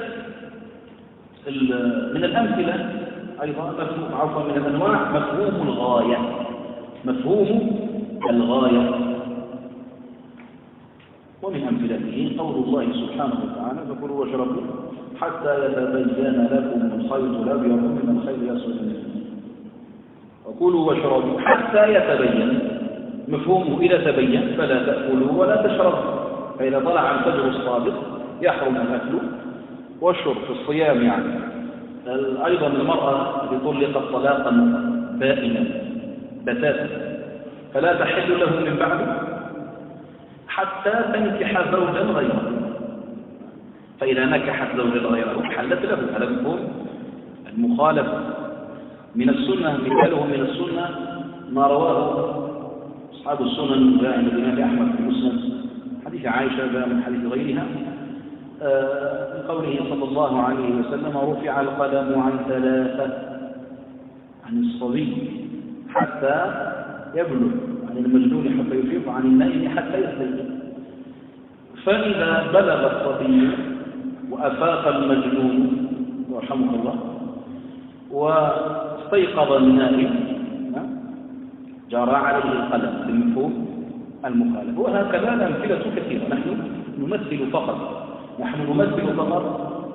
من الأمثلة أيضا من الأنواع مفهوم الغاية. ومن أمثلته قول الله سبحانه وتعالى فكلوا واشربوا حتى يتبين لكم الخيط الأبيض من الخيط الأسود من الفجر. وكلوا واشربوا حتى يتبين. مفهومه إذا تبين فلا تأكلوا ولا تشربوا. فإذا طلع الفجر الصادق يحرم الأكل والشرب في الصيام يعني. أيضا المرأة التي طلقت طلاقا بائنا بتاتا فلا تحل له من بعد حتى تنكح زوجا غيره. فإذا نكحت زوجا غيره حلت له. هذا مفهوم المخالفة من السنة. مثاله من السنة ما رواه أصحاب السنن جاء عند الإمام أحمد في المسند حديث عائشة جاء من حديث غيرها من قوله صلى الله عليه وسلم رفع القلم عن ثلاثة: عن الصبي حتى يبلغ، عن المجنون حتى يفيق، عن النائم حتى يستيقظ. فإذا بلغ الصبي وأفاق المجنون رحمه الله واستيقظ النائم جرى عليه القلم بمفهوم المخالفة. وهكذا الأمثلة كثيرة. نحن نمثل فقط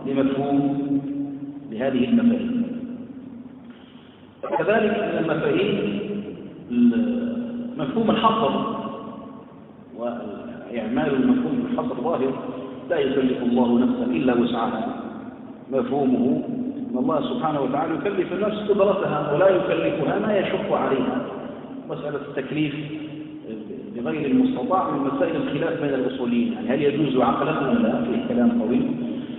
لمفهوم لهذه المفاهيم. كذلك من المفاهيم مفهوم الحصر، وإعمال المفهوم الحصر ظاهر: لا يكلف الله نفسا إلا وسعها. مفهومه أن الله سبحانه وتعالى يكلف النفس قدرتها ولا يكلفها ما يشق عليها. مسألة التكليف بغير المستطاع من مسائل الخلاف بين الأصوليين، يعني هل يجوز عقلا ولا لا؟ فيه كلام طويل.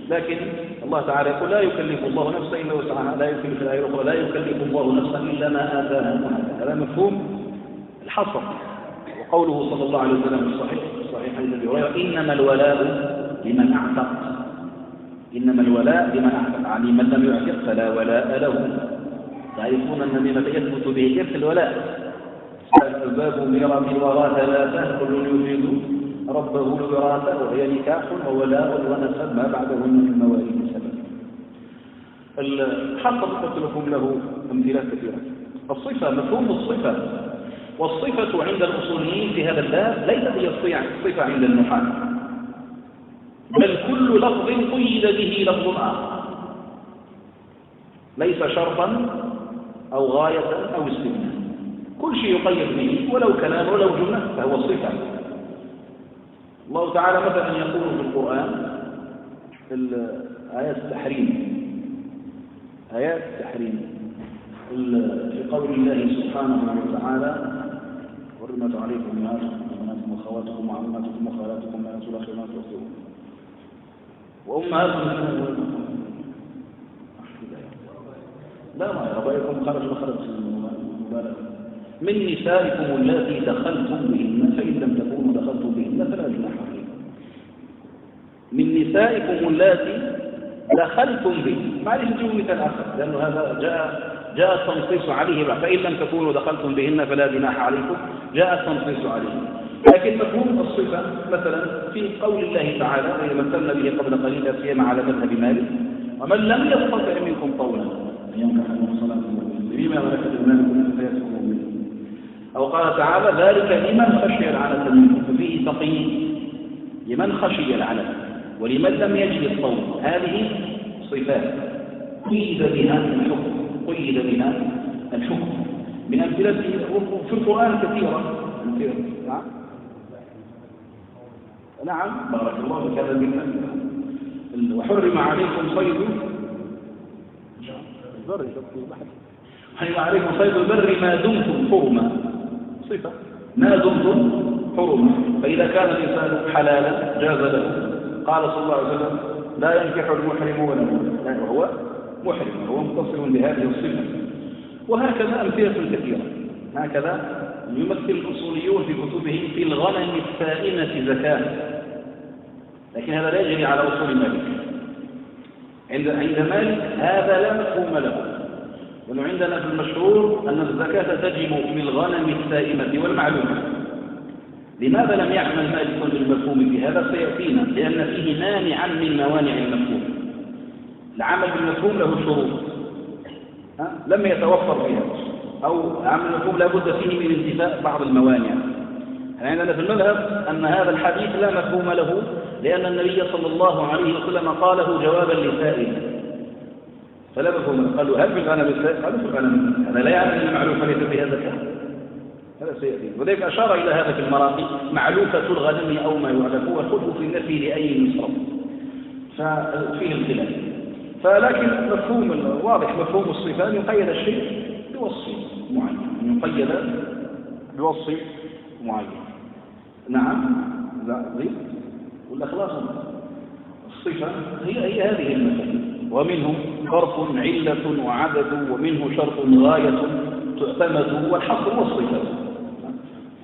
لكن الله تعالى يقول: لا يكلف الله نفسا إلا وسعها. لا يكلف الآية الأخرى: لا يكلف الله نفسا إلا ما آتاها. هذا مفهوم الحصر. وقوله صلى الله عليه وسلم في الصحيح حديث أبي هريرة: إنما الولاء لمن أعتق. إنما الولاء لمن أعتق، يعني من لم يعتق فلا ولاء له. تعرفون أن مما يثبت به إرث الولاء. أسباب ميراث الوراء ثلاثة: كل يفيد ربه الوراثة، وهي نكاح وولاء ونسب ما بعدهن من المواريث سبب. الحصر قلت لكم له أمثلة كثيرة. الصفة، مفهوم الصفة، والصفة عند الأصوليين في هذا الباب ليست هي الصفة عند النحاة، بل كل لفظ قيد به لفظ آخر، ليس شرطا أو غاية أو استثناء. كل شيء يقيد به ولو كلام ولو جملة فهو الصفة. الله تعالى مثلا يقول في القرآن آيات التحريم في قول الله سبحانه وتعالى: حرمت عليكم أمهاتكم وأخواتكم وعماتكم وخالاتكم بنات الأخ وبنات الأخت وأمهاتكم. لا، ما ربائكم خرج المبالغة. من نسائكم اللاتي دخلتم بهن فإن لم تكونوا دخلتم بهن فلا جناح عليكم. من نسائكم اللاتي دخلتم بهن، معلش نجيب مثال آخر لأنه هذا جاء التنصيص عليه. فإن لم تكونوا دخلتم بهن فلا جناح عليكم، جاء التنصيص عليه. لكن مفهوم الصفة مثلا في قول الله تعالى: مثلنا به قبل قليل لا سيما على مذهب مالك: ومن لم يستطع منكم طولا أن ينكح المحصنات بما ملكت أيمانكم فيسكنوا به. أو قال تعالى: ذلك لمن خشي العنة منكم، ففيه تقييد لمن خشي العنة ولمن لم يجد الطول. هذه صفات قيد بها الحكم. من أمثلة في القرآن كثيرة. نعم، بارك الله فيك. هذا من وحرم عليكم صيد البر، حرم عليكم صيد البر ما دمتم حرما. صفة ما دمتم حرما. فإذا كان الإنسان حلالا جاز له. قال صلى الله عليه وسلم: لا ينكح المحرمون وهو محرم، وهو متصل بهذه الصفة. وهكذا أمثلة كثيرة. هكذا يمثل الأصوليون في كتبهم في الغنم السائمة زكاة، لكن هذا لا يجري على أصول مالك. عند مالك هذا لا مفهوم له، لأنه عندنا في المشهور أن الزكاة تجب في الغنم السائمة والمعلومة. لماذا لم يعمل مالك بالمفهوم في هذا؟ سيأتينا، لأن فيه مانعا من موانع المفهوم. العمل بالمفهوم له شروط لم يتوفر فيها، أو عمل المفهوم لا بد فيه من انتفاء بعض الموانع. عندنا في المذهب أن هذا الحديث لا مفهوم له، لأن النبي صلى الله عليه وسلم قاله جوابا لسائل، فلا مفهوم. قالوا هل في الغنم الزكاة؟ قالوا في الغنم. هذا لا يعني أن المعلوفة ليس فيها زكاة، هذا سيأتي. وذلك أشار إلى هذا في المراقي: معلوفة الغنم أو ما يعلف والخلف في النفي لأي يصرف، ففيه الخلاف. فلكن مفهوم واضح، مفهوم الصفة أن يقيد الشيء بوصف معين، أن يقيد بوصف معين. نعم، زين ولا خلاص؟ الصفة هي هذه المسألة، ومنه ظرف علة وعدد، ومنه شرط غاية تعتمد، والحصر والصفة.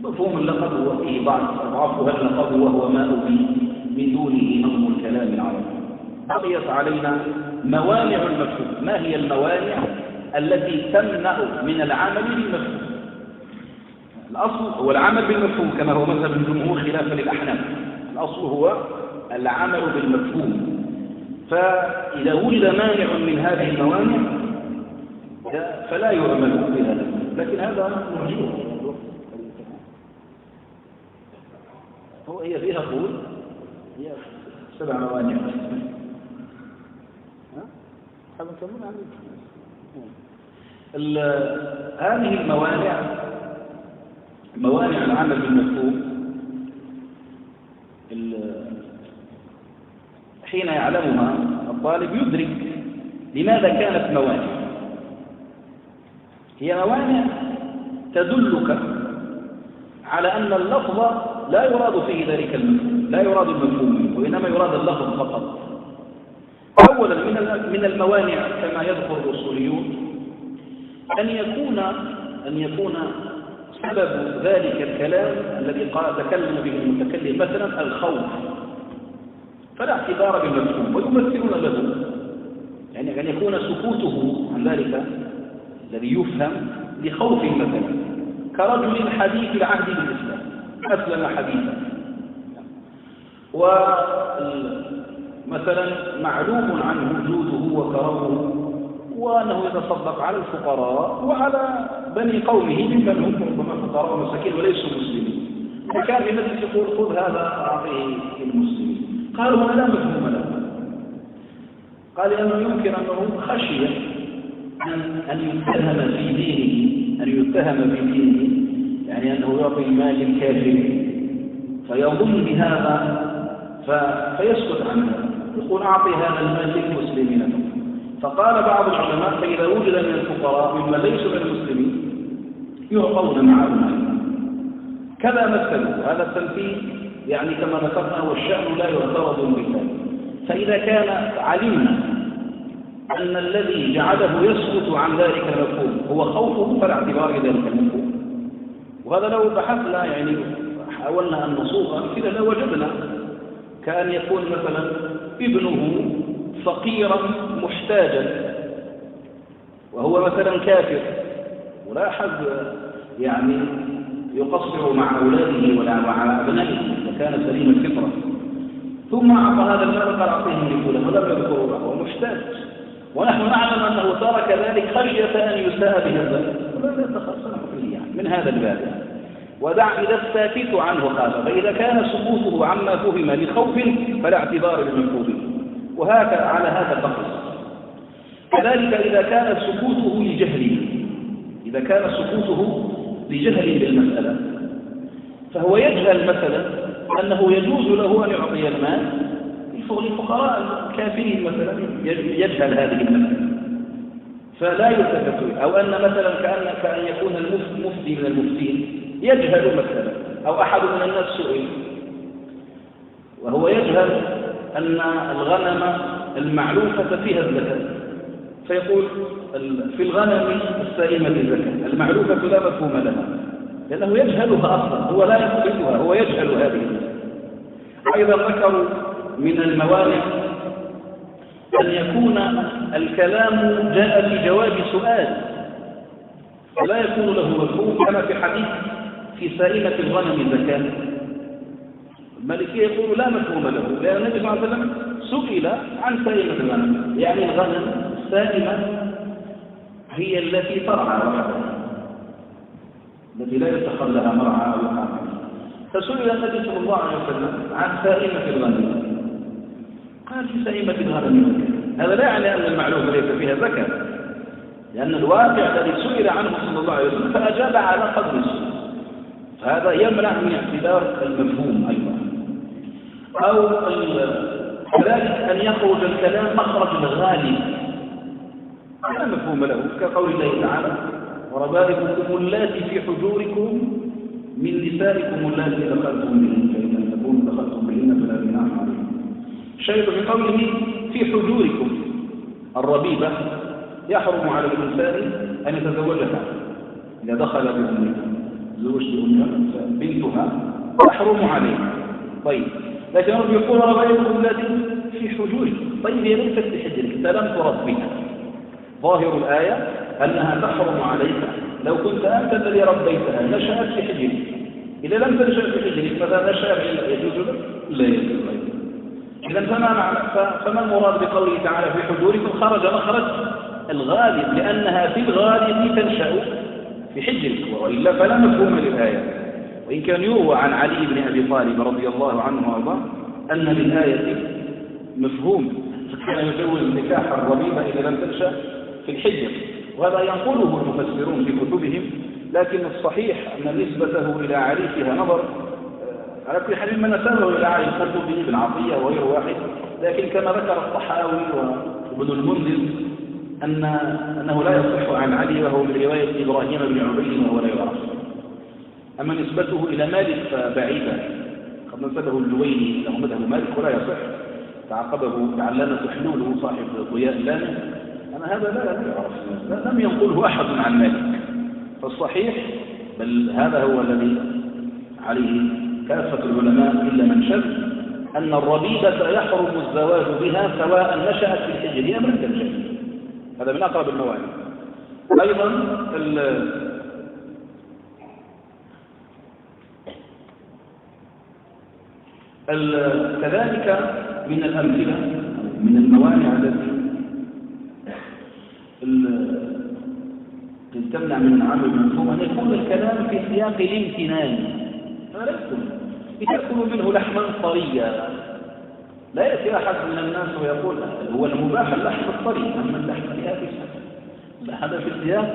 مفهوم اللقب هو فيه ضعفها اللقب، وهو ما أبي من دونه نظم الكلام العربي. بقيت علينا موانع المفهوم. ما هي الموانع التي تمنع من العمل بالمفهوم؟ الأصل هو العمل بالمفهوم كما هو مذهب الجمهور خلافا للأحناف. الأصل هو العمل بالمفهوم. فإذا وجد مانع من هذه الموانع فلا يعمل بهذا، لكن هذا مرجوح. هي فيها قول، هي 7 موانع. حابب نكمل هذه الموانع، موانع العمل بالمفهوم، حين يعلمها الطالب يدرك لماذا كانت موانع. هي موانع تدلك على أن اللفظ لا يراد فيه ذلك المفهوم، لا يراد المفهوم، وإنما يراد اللفظ فقط. أولا من الموانع كما يذكر الأصوليون أن يكون سبب ذلك الكلام الذي تكلم به المتكلم مثلا الخوف، فلا اعتبار بالمفهوم، ويمثلون له يعني أن يكون سكوته عن ذلك الذي يفهم لخوف مثلا، كرجل حديث العهد بالإسلام أسلم حديثا، ومثلا معلوم عنه وجوده وكرمه، وأنه يتصدق على الفقراء وعلى بني قومه ممن هم ربما فقراء ومساكين وليسوا مسلمين، فكان في مجلس يقول خذ هذا أعطيه للمسلمين. قالوا هذا لا مفهوم له. قال أنه يمكن أنه خشي أن يتهم في دينه، يعني أنه يعطي المال الكافر فيظن بهذا فيسكت عنه، يقول أعطي هذا المال للمسلمين. فقال بعض العلماء فإذا وجد من الفقراء ممن ليسوا من المسلمين يعطون معهم. كذا مثلوا هذا التمثيل، يعني كما ذكرنا والشأن لا يعترض بالله. فإذا كان علمنا أن الذي جعله يسكت عن ذلك المفهوم هو خوفه فلا اعتبار ذلك المفهوم. وهذا لو بحثنا يعني حاولنا أن نصوغ كذا لوجدنا كأن يكون مثلا ابنه فقيرا محتاجا وهو مثلا كافر، ولا أحد يعني يقصر مع أولاده ولا مع أبنائه، وكان سليم الفطرة، ثم أعطى هذا المال قال أعطيهم لفلان ولم يذكروا له ومحتاج، ونحن نعلم أنه ترك ذلك خشية أن يساء به الذنب ولا يتخصص فيه من هذا الباب. ودع إذا الساكت عنه خاف، فإذا كان سكوته عما فهم لخوف فلا اعتبار للمفهوم، وهكذا على هذا تقص. كذلك إذا كان سكوته لجهل بالمسألة، فهو يجهل مثلا أنه يجوز له أن يعطي المال للفقراء الكافرين مثلا، يجهل هذه المسألة فلا يلتفت، أو أن مثلا كأن يكون المفتي من المفتين يجهل مثلا، أو أحد من الناس سئل وهو يجهل أن الغنم المعلوفة فيها الزكاة، فيقول في الغنم السائمة الزكاة المعلوفة لا مفهوم لها، لأنه يجهلها أصلا، هو لا يثبتها، هو يجهل هذه المسألة. أيضا ذكروا من الموانع أن يكون الكلام جاء في جواب سؤال ولا يكون له مفهوم، كما في حديث في سائمة الغنم زكاة. المالكية يقول لا مفهوم له، لأن النبي صلى الله عليه وسلم سئل عن سائمة الغنم، يعني الغنم السائمة هي التي ترعى وحدها، التي لا يتخذ لها مرعى أو حامل. فسئل النبي صلى الله عليه وسلم عن سائمة الغنم، قال في سائمة الغنم زكاة. هذا لا يعني أن المعلومة ليس فيها زكاة، لأن الواقع الذي سئل عنه صلى الله عليه وسلم فأجاب على قدر السؤال، فهذا يمنع من اعتبار المفهوم أيضا. أو كذلك أن يخرج الكلام مخرج الغالب لا مفهوم له، كقول الله تعالى وربائبكم اللاتي في حجوركم من نسائكم اللاتي دخلتم بهن فإن لم تكونوا دخلتم بهن فلا جناح عليكم. شيء من قوله في حجوركم، الربيبة يحرم على الإنسان أن يتزوجها إذا دخل بأمها، زوج بأمها بنتها تحرم عليه. طيب لكن رب يقول ربائبكم التي في حجوركم، طيب هي ليست في حجرك، أنت لم تربها. ظاهر الآية أنها تحرم عليك لو كنت أنت الذي ربيتها نشأت في حجرك. إذا لم تنشأ في حجرك فذا نشأ يجوز لك؟ لا يجوز لك. إذا فما المراد بقوله تعالى في حجوركم؟ خرج مخرج الغالب، لأنها في الغالب تنشأ في حجرك، وإلا فلا مفهوم للآية. وإن كان يروى عن علي بن أبي طالب رضي الله عنه وأرضاه أن للآية مفهوم، كان يجوز نكاح الربيبة إذا لم تنشأ في الحجر، وهذا ينقله المفسرون في كتبهم، لكن الصحيح أن نسبته إلى علي فيها نظر. على كل حال من نسبه إلى علي القرطبي بن عطية وغير واحد، لكن كما ذكر الطحاوي وابن المنذر أنه لا يصح عن علي، وهو من رواية إبراهيم بن عبيد وهو لا يعرف. أما نسبته إلى مالك فبعيدة، قد نسبه الجويني إلى مذهب مالك ولا يصح. تعقبه علامة حلول صاحب ضياء اللامع أنا هذا لا يعرف، لم ينقله أحد عن مالك. فالصحيح بل هذا هو الذي عليه كافة العلماء إلا من شذ، أن الربيبة يحرم الزواج بها سواء نشأت في الحجر أم لم تنشأ. هذا من أقرب الموانع. أيضا كذلك من الأمثلة من الموانع التي تمنع من عمل المفهوم أن يكون الكلام في سياق الامتنان. هذا يكون لتأكلوا منه لحما طريا، لا يأتي أحد من الناس ويقول هو المباح اللحم الطري، أما اللحم في هذه لا، هذا في سياق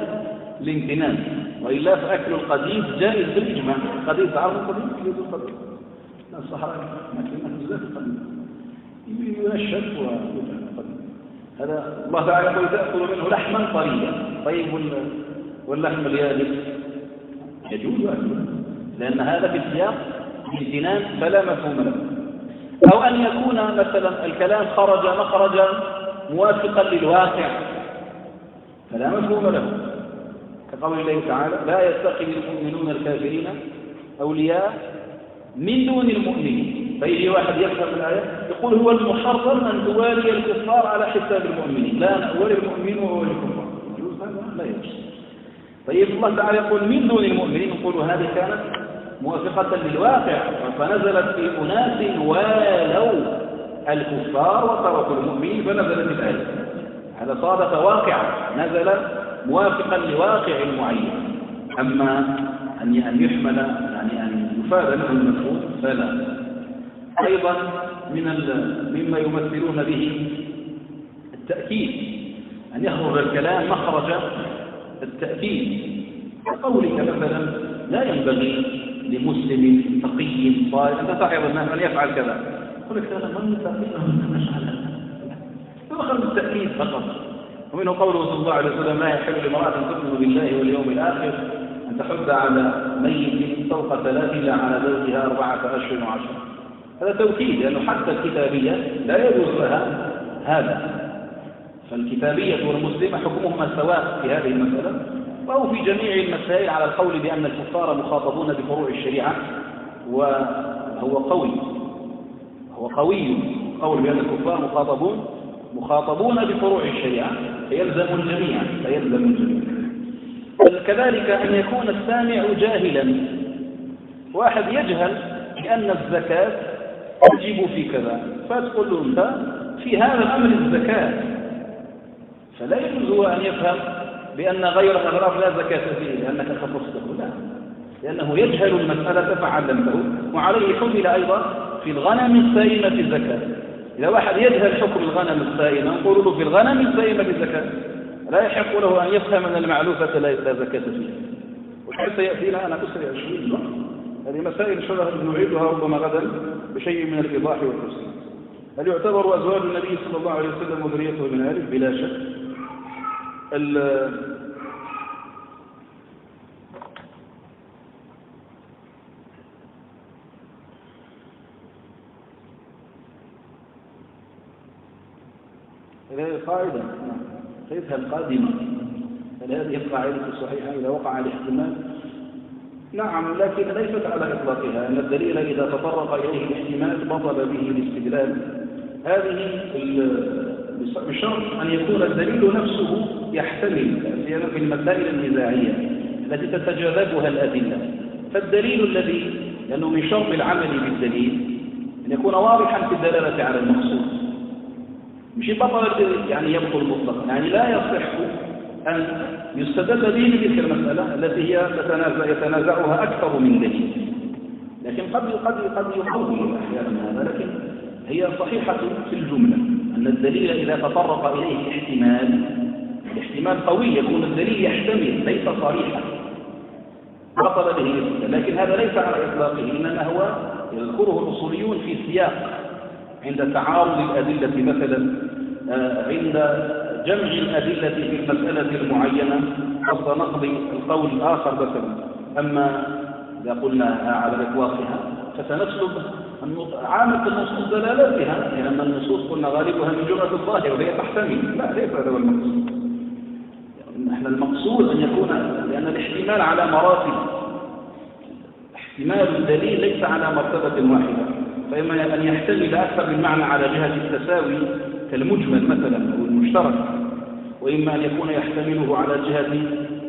الامتنان، وإلا فأكل القديد جائز بالإجماع. القديد تعرف القديد كيف القديد الصحراء لكن ذات القديد ينشف ويتقدم. هذا الله تعالى يقول تأكل منه لحما طريا. طيب واللحم اليابس يجوز أكله، لأن هذا في سياق الامتنان فلا مفهوم له. أو أن يكون مثلا الكلام خرج مخرجا موافقا للواقع فلا مفهوم له، كقول الله تعالى لا يتخذ المؤمنون الكافرين أولياء من دون المؤمنين. فإذا واحد يفهم الآية يقول هو المحرم أن توالي الكفار على حساب المؤمنين، لا نولي المؤمنين وولي الكفار، يجوز هذا؟ لا يجوز. طيب الله تعالى يقول من دون المؤمنين، يقول هذه كانت موافقة للواقع، فنزلت في أناس والوا الكفار وتركوا المؤمنين فنزلت الآية. هذا صادق واقعا، نزل موافقا لواقع معين. أما أن يحمل يعني أن يفاد له المفهوم فلا. أيضا مما يمثلون به التأكيد، أن يخرج الكلام مخرج التأكيد. قولك مثلا لا ينبغي لمسلم تقي صالح أنت تعظ الناس أن يفعل كذا، يقول لك هذا من تقي من نفعل هذا، فخرج التأكيد فقط. ومنه قوله صلى الله عليه وسلم لا يحل لامرأة تؤمن بالله واليوم الآخر أن تحد على ميت فوق 3 إلا على زوجها 4 أشهر و10. هذا توكيد، لأنه حتى الكتابية لا يجوز لها هذا. فالكتابية والمسلمة حكمهما سواء في هذه المسألة، وهو في جميع المسائل على القول بأن الكفار مخاطبون بفروع الشريعة، وهو قوي قول بأن الكفار مخاطبون بفروع الشريعة، فيلزم الجميع. كذلك أن يكون السامع جاهلا، واحد يجهل بأن الزكاة تجب في كذا، فتقول له أنت في هذا الأمر الزكاة، فلا يجوز أن يفهم بأن غير الأغراض لا زكاة فيه لأنك خصصته، لا، لأنه يجهل المسألة فعلمته. وعليه حمل أيضا في الغنم السائمة الزكاة، إذا واحد يجهل حكم الغنم السائمة نقول له في الغنم السائمة بالزكاة، لا يحق له أن يفهم أن المعلوفة لا زكاة فيها. وحيث سيأتينا أنا أسرع 20 هذه مسائل شرح نعيدها ربما غدا بشيء من الإيضاح والتفصيل. هل يعتبر أزواج النبي صلى الله عليه وسلم وذريته من آله؟ بلا شك. هذه قاعدة قيدها القادمة. هل هذه القاعدة الصحيحة إذا وقع الاحتمال؟ نعم، لكن ليست على إطلاقها، أن الدليل إذا تطرق إليه الاحتمال بطل به الاستدلال. هذه بشرط أن يكون الدليل نفسه يحتمل، سيما في المسائل النزاعية التي تتجاذبها الأدلة. فالدليل الذي لأنه من شرط العمل بالدليل أن يكون واضحا في الدلالة على المقصود، مش بطل يعني يبطل مطلقا، يعني لا يصح أن يستدل به بتلك المسألة التي هي يتنازعها أكثر من دليل، لكن قد يقوي أحيانا هذا، لكن هي صحيحة في الجملة أن الدليل إذا تطرق إليه الاحتمال قوي، يكون الدليل يحتمل ليس صريحا بطل به الاستدلال. لكن هذا ليس على إطلاقه، إنما هو يذكره الأصوليون في سياق عند تعارض الأدلة مثلا، عند جمع الأدلة في المسألة المعينة قصد نقضي القول الآخر مثلا. أما إذا قلنا على إطلاقها فسنسلب عامة النصوص دلالاتها، لأن النصوص قلنا غالبها من جملة الظاهر وهي تحتمل، لا ليس هذا هو المقصود. نحن المقصود أن يكون، لأن الاحتمال على مراتب، احتمال الدليل ليس على مرتبة واحدة، فإما أن يحتمل أكثر من معنى على جهة التساوي كالمجمل مثلا أو المشترك، وإما أن يكون يحتمله على جهة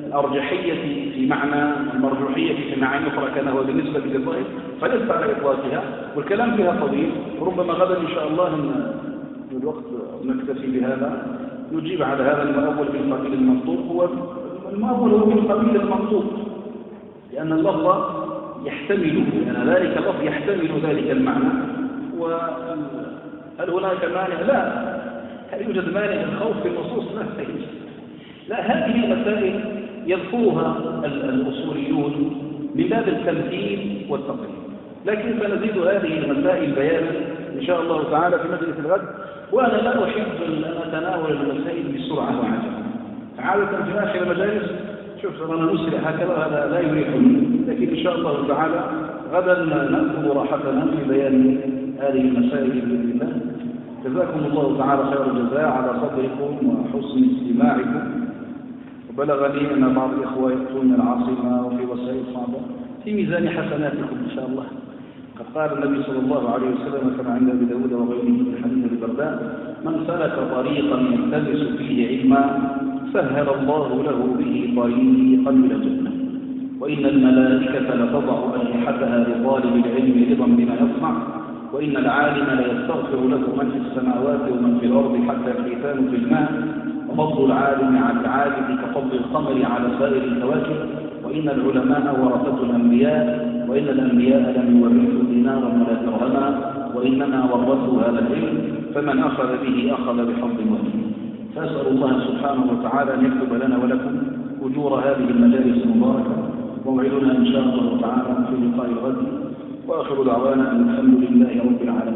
الأرجحية في معنى المرجوحية في معنى أخرى كان هو بالنسبة للظاهر، فليس على إطلاقها، والكلام فيها طويل، وربما غدا إن شاء الله من الوقت نكتفي بهذا، نجيب على هذا المأول من قبيل المنطوق. هو المأول هو من قبيل المنطوق لأن اللفظ يحتمل، لأن ذلك اللفظ يحتمل ذلك المعنى. وهل هناك مانع؟ لا. هل يوجد مانع الخوف في النصوص؟ لا. هذه المسائل يذكرها الأصوليون من باب التمثيل والتقريب، لكن سنزيد هذه المسائل بيانا إن شاء الله تعالى في مجلس الغد. وأنا لا أحب أن أتناول المسائل بسرعة وعجلة. عادة في آخر المجالس شوف أنا نسرع هكذا، هذا لا يريحني، لكن إن شاء الله تعالى غدا نأخذ راحتنا في بيان هذه المسائل بإذن الله. جزاكم الله تعالى خير الجزاء على صبركم وحسن استماعكم. وبلغني أن بعض الإخوة يأتون من العاصمة وفي وسائل صعبة، في ميزان حسناتكم إن شاء الله. قد قال النبي صلى الله عليه وسلم كما عند أبي داود وغيره من حديث أبي الدرداء: من سلك طريقا يلتمس فيه علما سهل الله له به طريقا إلى الجنة، وإن الملائكة لتضع أجنحتها لطالب العلم رضا بما يصنع، وإن العالم ليستغفر له من في السماوات ومن في الأرض حتى الحيتان في الماء، وفضل العالم على العابد كفضل القمر على سائر الكواكب، وإن العلماء ورثة الأنبياء، وإن الأنبياء لم يورثوا دينارا ولا درهما، وإنما ورثوا هذا العلم، فمن أخذ به أخذ بحظ وافر. فأسأل الله سبحانه وتعالى أن يكتب لنا ولكم أجور هذه المجالس المباركة، وموعدنا إن شاء الله تعالى في لقاء الغد، وآخر دعوانا أن الحمد لله رب العالمين.